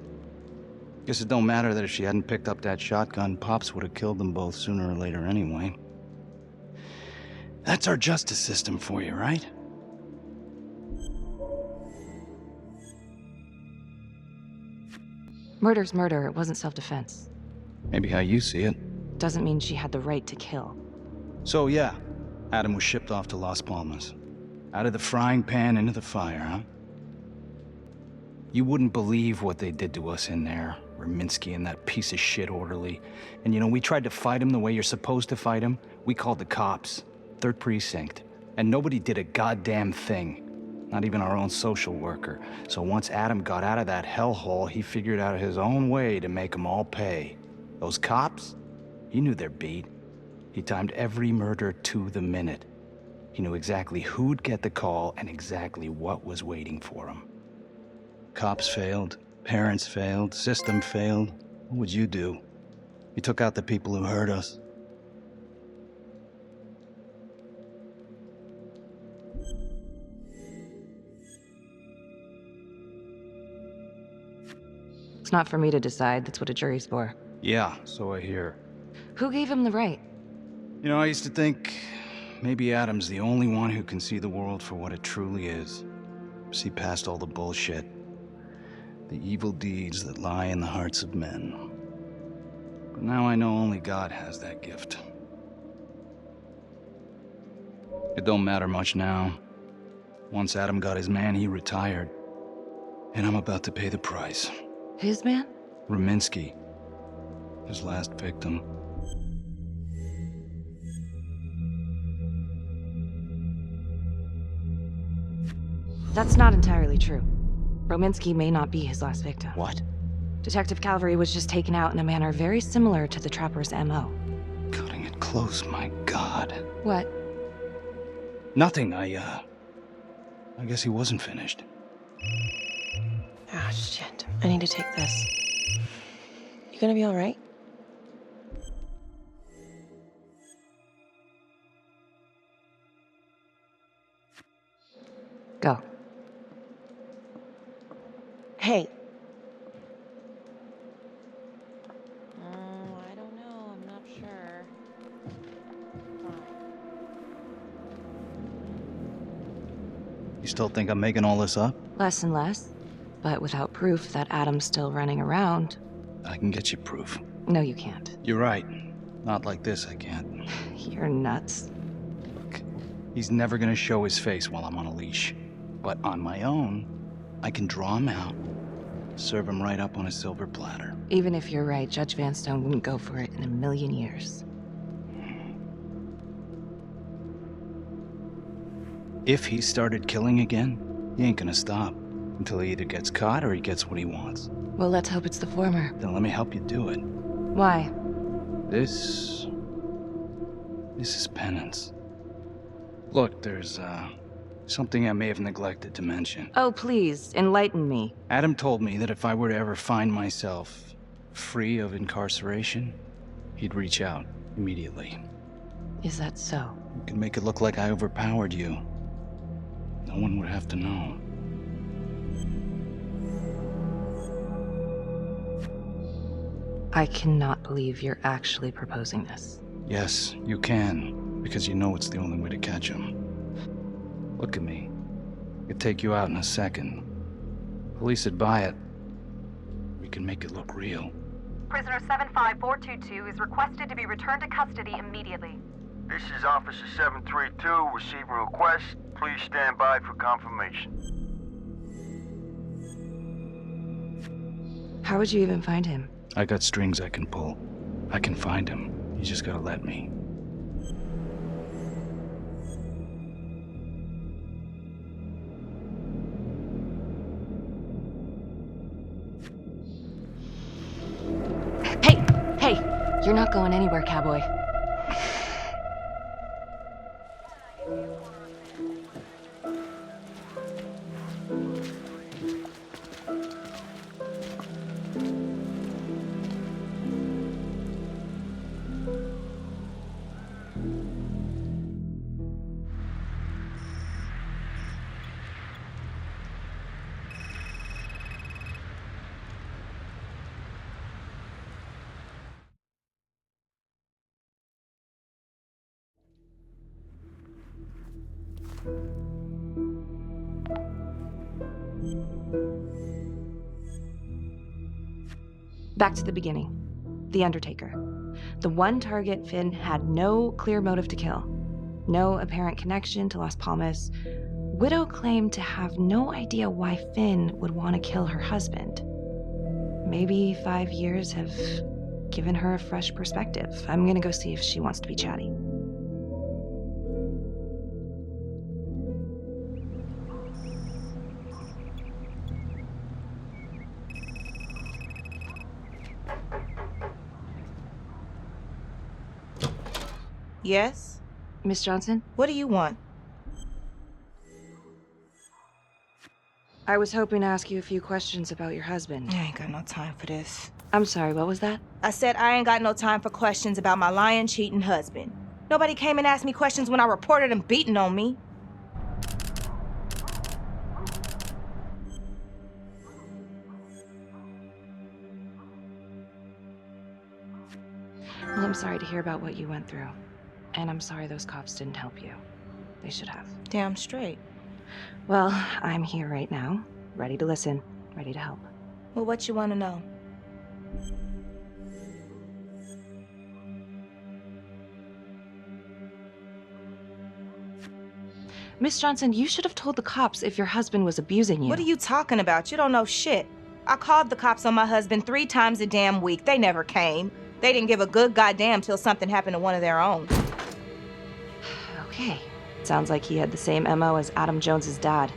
Guess it don't matter that if she hadn't picked up that shotgun, Pops would have killed them both sooner or later anyway. That's our justice system for you, right? Murder's murder. It wasn't self-defense. Maybe how you see it. Doesn't mean she had the right to kill. So yeah, Adam was shipped off to Las Palmas. Out of the frying pan into the fire, huh? You wouldn't believe what they did to us in there. Rominsky and that piece of shit orderly. And you know, we tried to fight him the way you're supposed to fight him. We called the cops. 3rd Precinct. And nobody did a goddamn thing. Not even our own social worker. So once Adam got out of that hellhole, he figured out his own way to make them all pay. Those cops? He knew their beat. He timed every murder to the minute. He knew exactly who'd get the call and exactly what was waiting for him. Cops failed, parents failed, system failed. What would you do? You took out the people who hurt us. It's not for me to decide. That's what a jury's for. Yeah, so I hear. Who gave him the right? You know, I used to think maybe Adam's the only one who can see the world for what it truly is. See past all the bullshit. The evil deeds that lie in the hearts of men. But now I know only God has that gift. It don't matter much now. Once Adam got his man, he retired. And I'm about to pay the price. His man? Rominsky. His last victim. That's not entirely true. Rominsky may not be his last victim. What? Detective Calvary was just taken out in a manner very similar to the Trapper's MO. Cutting it close, my God. What? Nothing, I guess he wasn't finished. Ah, shit. I need to take this. You gonna be alright? Go. Hey. I don't know. I'm not sure. You still think I'm making all this up? Less and less. But without proof that Adam's still running around... I can get you proof. No, you can't. You're right. Not like this, I can't. You're nuts. Look, he's never gonna show his face while I'm on a leash. But on my own, I can draw him out, serve him right up on a silver platter. Even if you're right, Judge Vanstone wouldn't go for it in a million years. If he started killing again, he ain't gonna stop. Until he either gets caught or he gets what he wants. Well, let's hope it's the former. Then let me help you do it. Why? This is penance. Look, there's, something I may have neglected to mention. Oh, please, enlighten me. Adam told me that if I were to ever find myself free of incarceration, he'd reach out immediately. Is that so? You can make it look like I overpowered you. No one would have to know. I cannot believe you're actually proposing this. Yes, you can, because you know it's the only way to catch him. Look at me. I could take you out in a second. Police would buy it. We can make it look real. Prisoner 75422 is requested to be returned to custody immediately. This is Officer 732 receiving request. Please stand by for confirmation. How would you even find him? I got strings I can pull. I can find him. You just gotta let me. Hey! You're not going anywhere, cowboy. Back to the beginning. The Undertaker. The one target Finn had no clear motive to kill. No apparent connection to Las Palmas. Widow claimed to have no idea why Finn would want to kill her husband. Maybe 5 years have given her a fresh perspective. I'm gonna go see if she wants to be chatty. Yes? Miss Johnson? What do you want? I was hoping to ask you a few questions about your husband. I ain't got no time for this. I'm sorry, what was that? I said I ain't got no time for questions about my lying, cheating husband. Nobody came and asked me questions when I reported him beating on me. Well, I'm sorry to hear about what you went through. And I'm sorry those cops didn't help you. They should have. Damn straight. Well, I'm here right now, ready to listen, ready to help. Well, what you want to know? Miss Johnson, you should have told the cops if your husband was abusing you. What are you talking about? You don't know shit. I called the cops on my husband 3 times a damn week. They never came. They didn't give a good goddamn till something happened to one of their own. Okay. Sounds like he had the same MO as Adam Jones's dad.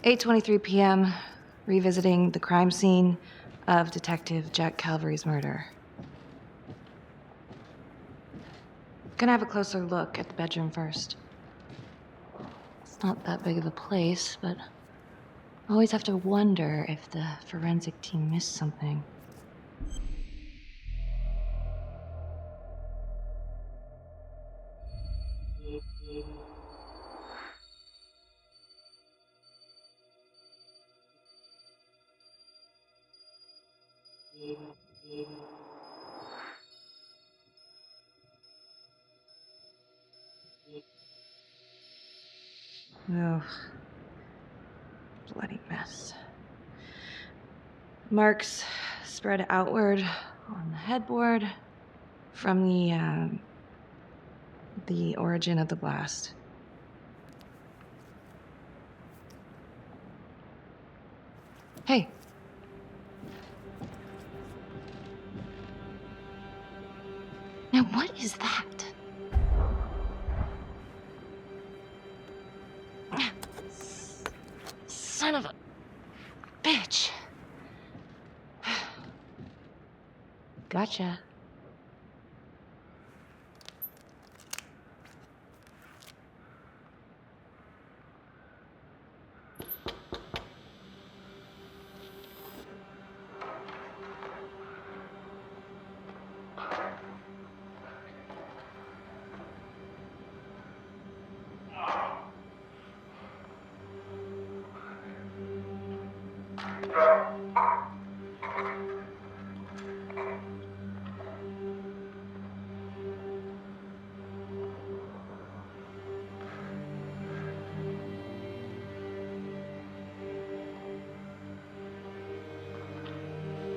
"8:23 p.m., revisiting the crime scene of Detective Jack Calvary's murder. Gonna have a closer look at the bedroom first. It's not that big of a place, but always have to wonder if the forensic team missed something. Oh, bloody mess. Marks spread outward on the headboard from the origin of the blast. Hey. Now what is that? Son of a bitch. Gotcha.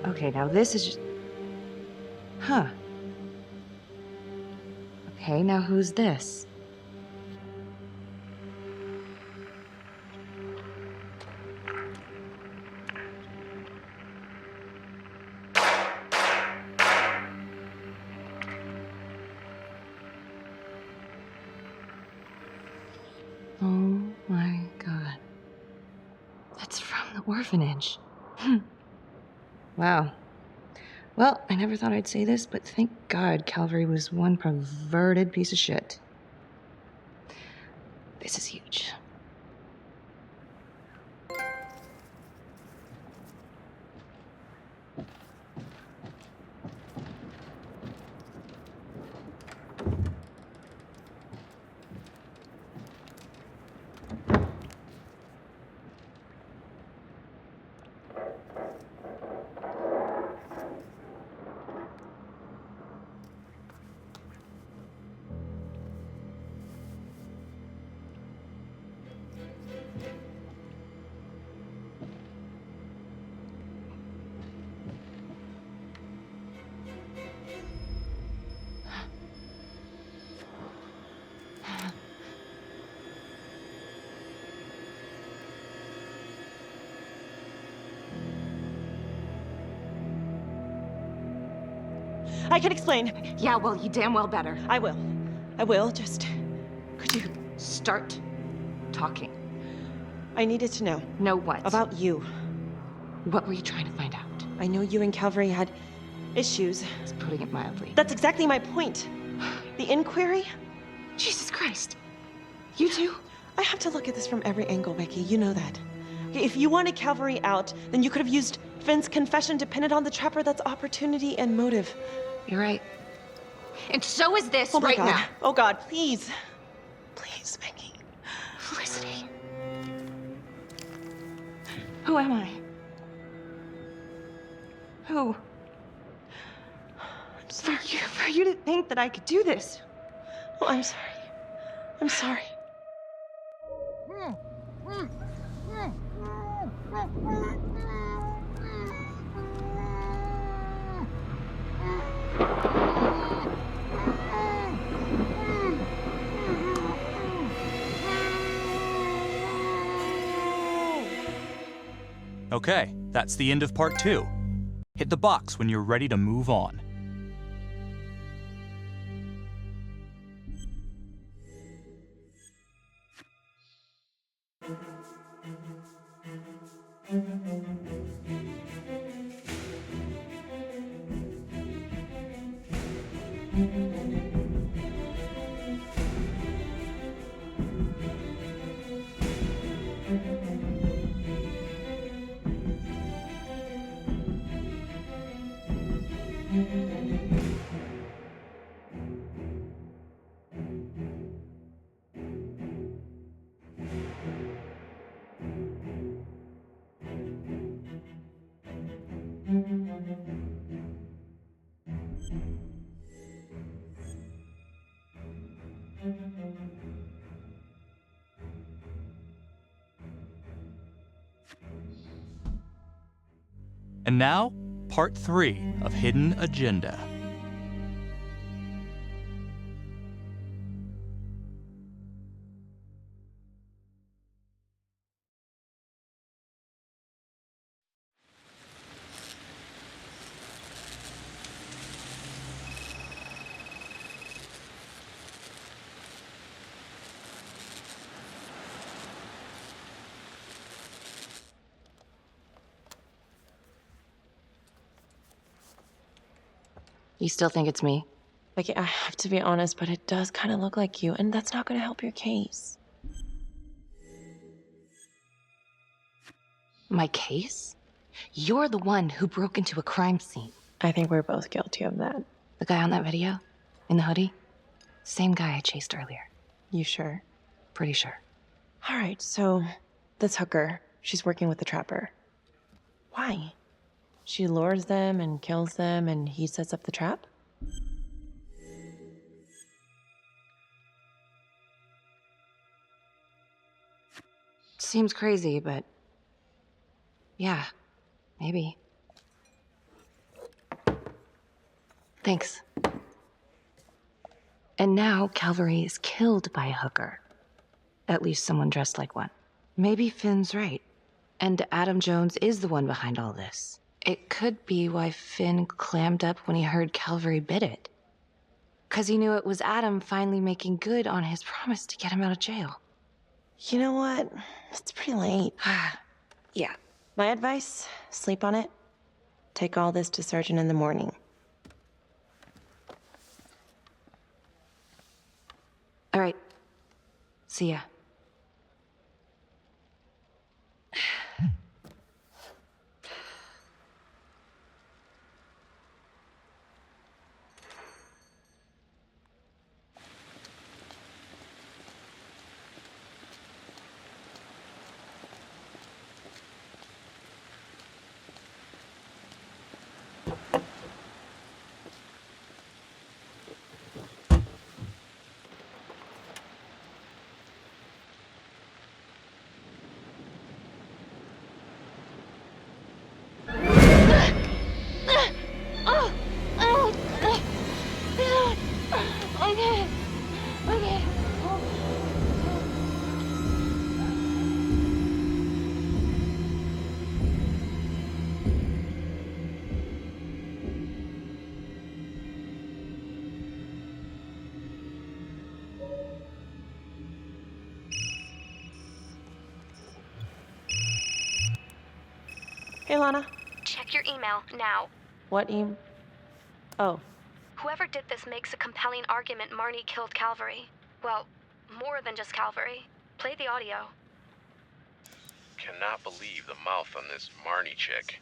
Okay, now this is just... Huh. Okay, now who's this? Oh my god. That's from the orphanage. Wow. Well, I never thought I'd say this, but thank God Calvary was one perverted piece of shit. This is huge. I can explain. Yeah, well, you damn well better. I will. I will, just... Could you... Start talking. I needed to know. Know what? About you. What were you trying to find out? I know you and Calvary had issues. It's putting it mildly. That's exactly my point. The inquiry? Jesus Christ. You too? I have to look at this from every angle, Becky. You know that. Okay, if you wanted Calvary out, then you could have used Finn's confession to pin it on the Trapper. That's opportunity and motive. You're right. And so is this Oh my right God. now. Oh God, please. Please, Becky. Felicity. Who am I? Who? I'm sorry. For you to think that I could do this. Oh, I'm sorry. I'm sorry. Okay, that's the end of part 2. Hit the box when you're ready to move on. And now, part 3 of Hidden Agenda. You still think it's me? Becky, I have to be honest, but it does kind of look like you, and that's not going to help your case. My case? You're the one who broke into a crime scene. I think we're both guilty of that. The guy on that video? In the hoodie? Same guy I chased earlier. You sure? Pretty sure. All right, so this hooker, she's working with the Trapper. Why? She lures them and kills them, and he sets up the trap? Seems crazy, but yeah, maybe. Thanks. And now Calvary is killed by a hooker. At least someone dressed like one. Maybe Finn's right. And Adam Jones is the one behind all this. It could be why Finn clammed up when he heard Calvary bid it. 'Cause he knew it was Adam finally making good on his promise to get him out of jail. You know what? It's pretty late. Yeah. My advice, sleep on it. Take all this to Sergeant in the morning. All right. See ya. Hey, Lana. Check your email now. What Oh. Whoever did this makes a compelling argument Marnie killed Calvary. Well, more than just Calvary. Play the audio. Cannot believe the mouth on this Marnie chick.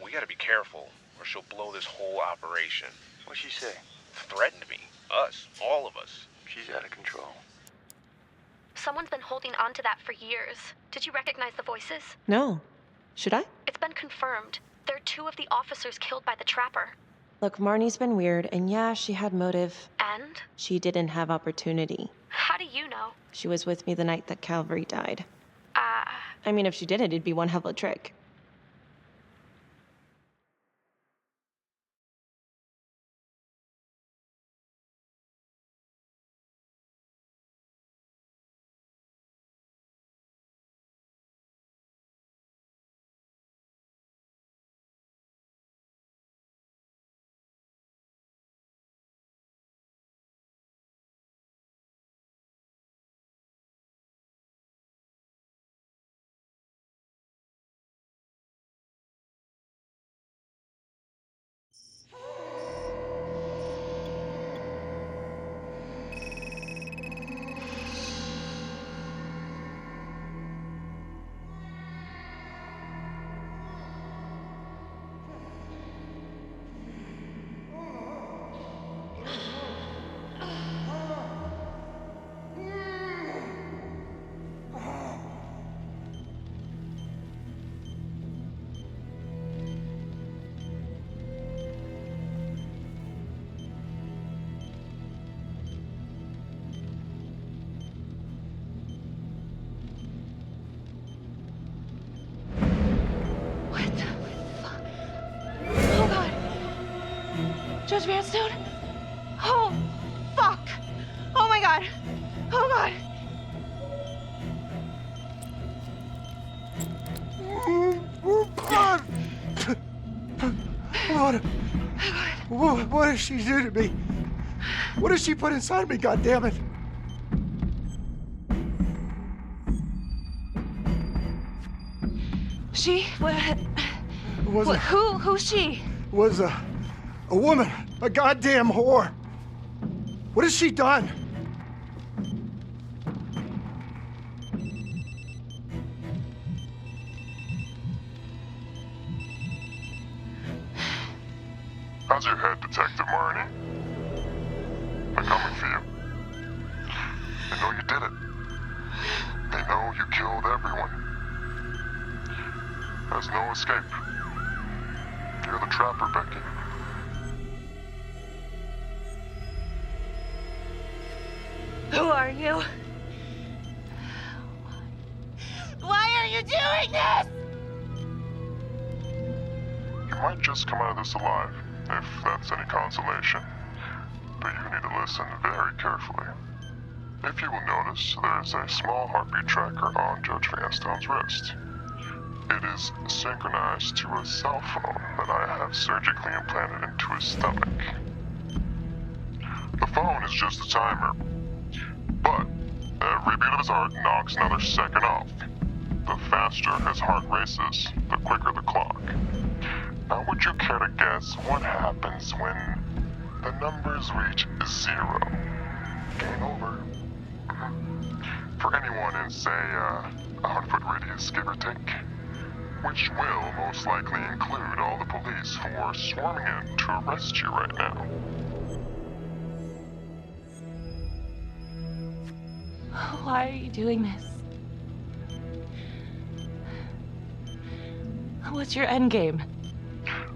We gotta be careful, or she'll blow this whole operation. What'd she say? Threatened me. Us. All of us. She's out of control. Someone's been holding on to that for years. Did you recognize the voices? No. Should I? It's been confirmed. They're two of the officers killed by the trapper. Look, Marnie's been weird, and yeah, she had motive. And? She didn't have opportunity. How do you know? She was with me the night that Calvary died. I mean, if she didn't, it'd be one hell of a trick. Judge Vanstone? Oh, fuck! Oh my god! Oh god! What did she do to me? What did she put inside me, goddammit? She? Who's she? Was a woman, a goddamn whore. What has she done? How's your head, Detective Marnie? They're coming for you. They know you did it. They know you killed everyone. There's no escape. the Trapper, Becky. Who are you? Why are you doing this? You might just come out of this alive, if that's any consolation. But you need to listen very carefully. If you will notice, there is a small heartbeat tracker on Judge Vanstone's wrist. It is synchronized to a cell phone that I have surgically implanted into his stomach. The phone is just a timer, but every beat of his heart knocks another second off. The faster his heart races, the quicker the clock. Now, would you care to guess what happens when the numbers reach 0? Game over. For anyone in, say, a 100-foot radius, give or take, which will most likely include all the police who are swarming in to arrest you right now. Why are you doing this? What's your endgame?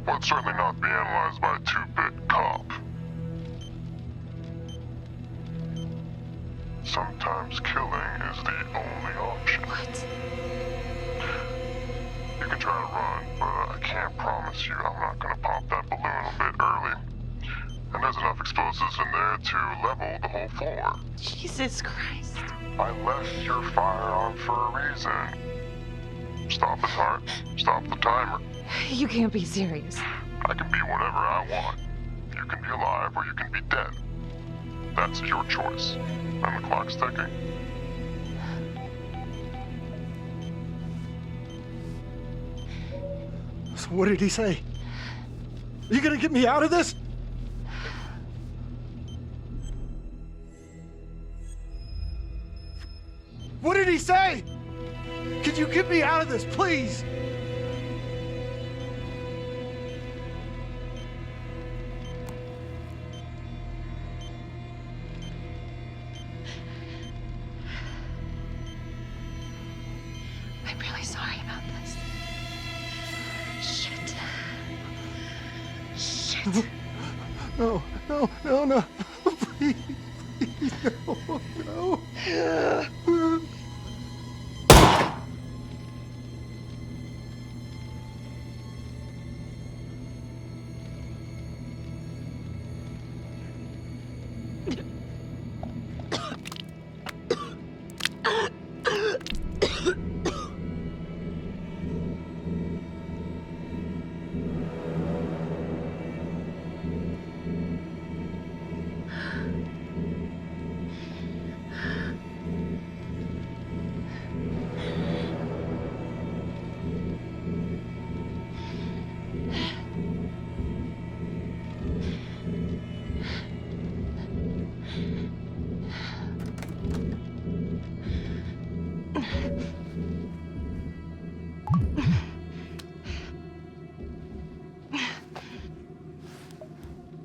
Well, it's certainly not be analyzed by a 2-bit cop. Sometimes killing is the only option. What? You can try to run, but I can't promise you I'm not gonna pop that balloon a bit early. And there's enough explosives in there to level the whole floor. Jesus Christ. I left your fire on for a reason. Stop his heart, stop the timer. You can't be serious. I can be whatever I want. You can be alive or you can be dead. That's your choice. And the clock's ticking. So what did he say? Are you gonna get me out of this? What did he say? Could you get me out of this, please? I'm really sorry about this. Shit. Shit. No, no, no, no. Please, please, no, no.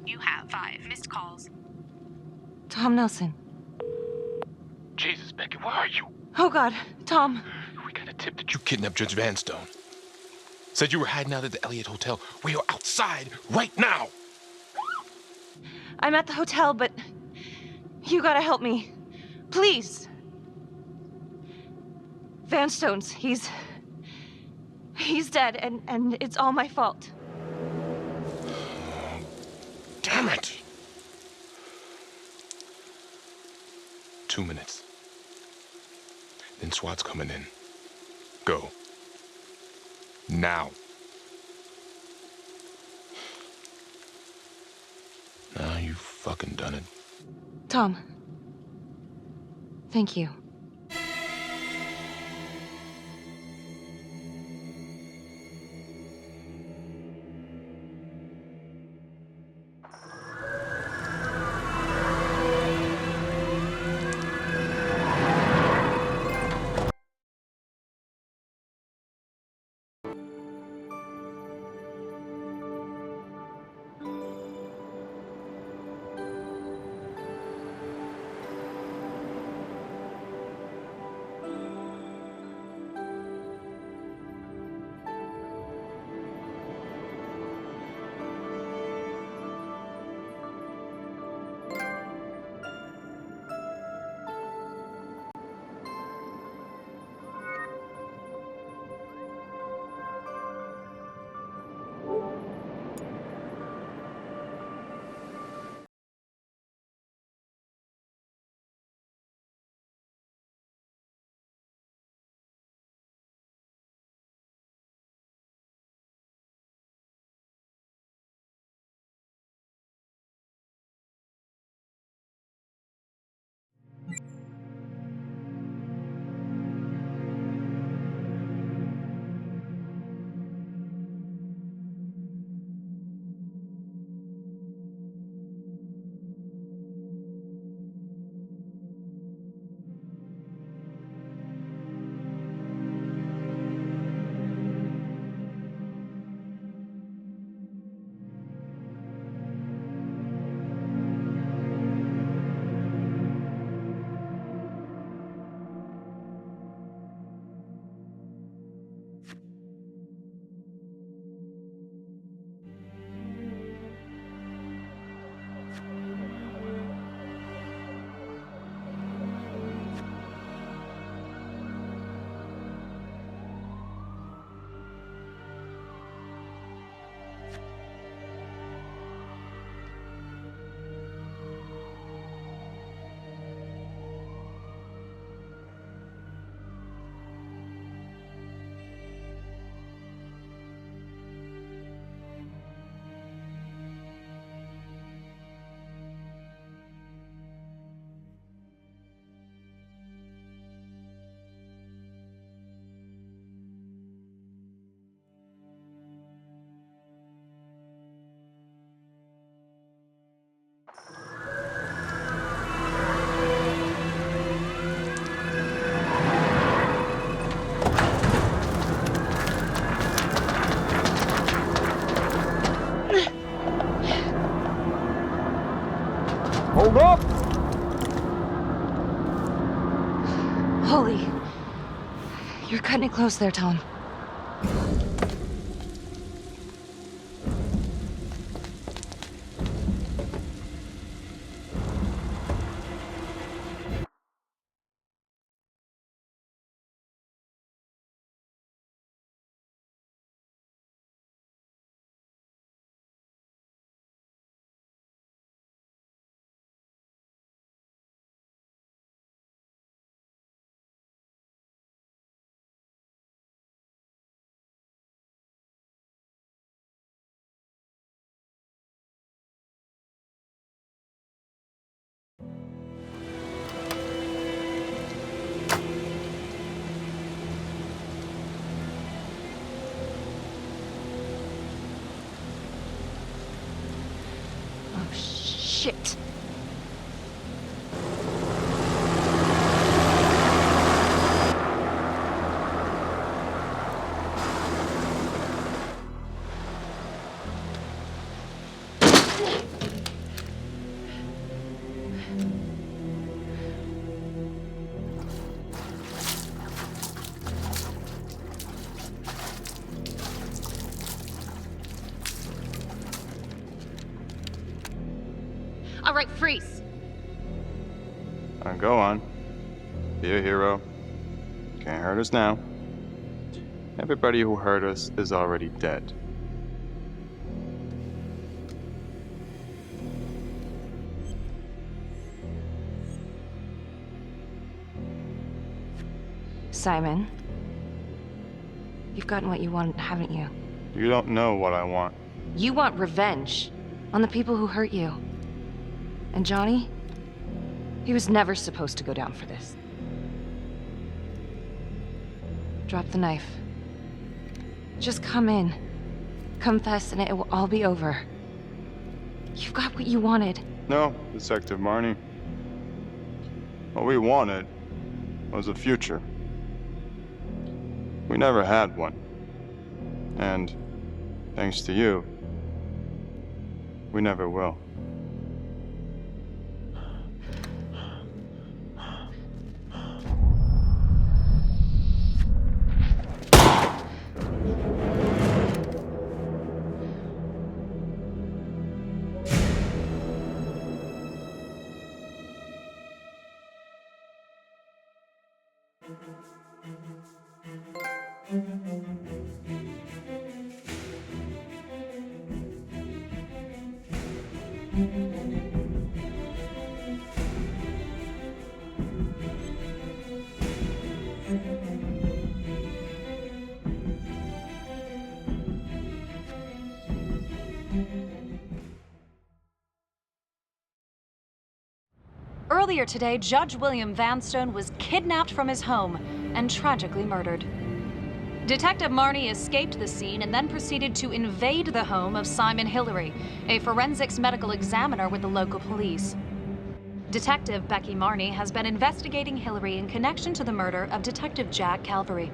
You have 5 missed calls. Tom Nelson. Jesus, Becky, where are you? Oh God, Tom. We got a tip that you kidnapped Judge Vanstone. Said you were hiding out at the Elliott Hotel. We are outside right now. I'm at the hotel, but you gotta help me. Please. Vanstone's, he's dead, and it's all my fault. Damn it. 2 minutes. Then SWAT's coming in. Go. Now. Now you fucking done it. Tom. Thank you. bro! Holy. You're cutting it close there, Tom. Shit. All right, freeze. Go on. Be a hero. Can't hurt us now. Everybody who hurt us is already dead. Simon, you've gotten what you want, haven't you? You don't know what I want. You want revenge on the people who hurt you. And Johnny? He was never supposed to go down for this. Drop the knife. Just come in. Confess and it will all be over. You've got what you wanted. No, Detective Marnie. What we wanted was a future. We never had one. And, thanks to you, we never will. Earlier today, Judge William Vanstone was kidnapped from his home and tragically murdered. Detective Marnie escaped the scene and then proceeded to invade the home of Simon Hillary, a forensics medical examiner with the local police. Detective Becky Marnie has been investigating Hillary in connection to the murder of Detective Jack Calvary.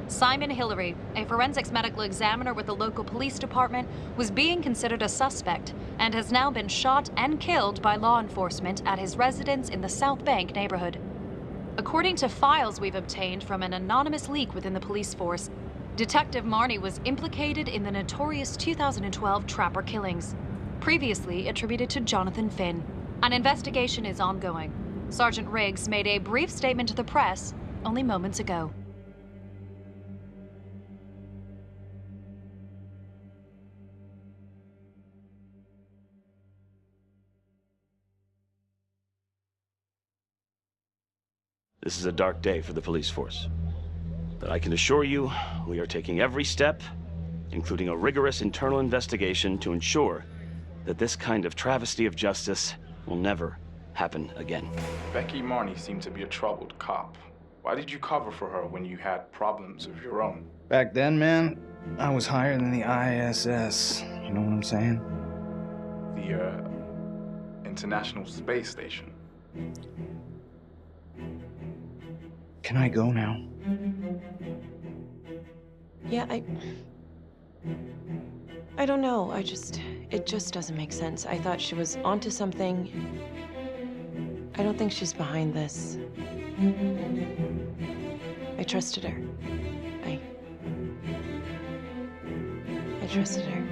Simon Hillary, a forensics medical examiner with the local police department, was being considered a suspect and has now been shot and killed by law enforcement at his residence in the South Bank neighborhood. According to files we've obtained from an anonymous leak within the police force, Detective Marnie was implicated in the notorious 2012 Trapper killings, previously attributed to Jonathan Finn. An investigation is ongoing. Sergeant Riggs made a brief statement to the press only moments ago. This is a dark day for the police force. But I can assure you, we are taking every step, including a rigorous internal investigation, to ensure that this kind of travesty of justice will never happen again. Becky Marnie seemed to be a troubled cop. Why did you cover for her when you had problems of your own? Back then, man, I was higher than the ISS. You know what I'm saying? The, International Space Station. Can I go now? Yeah, I don't know. It just doesn't make sense. I thought she was onto something, I don't think she's behind this. I trusted her. I trusted her.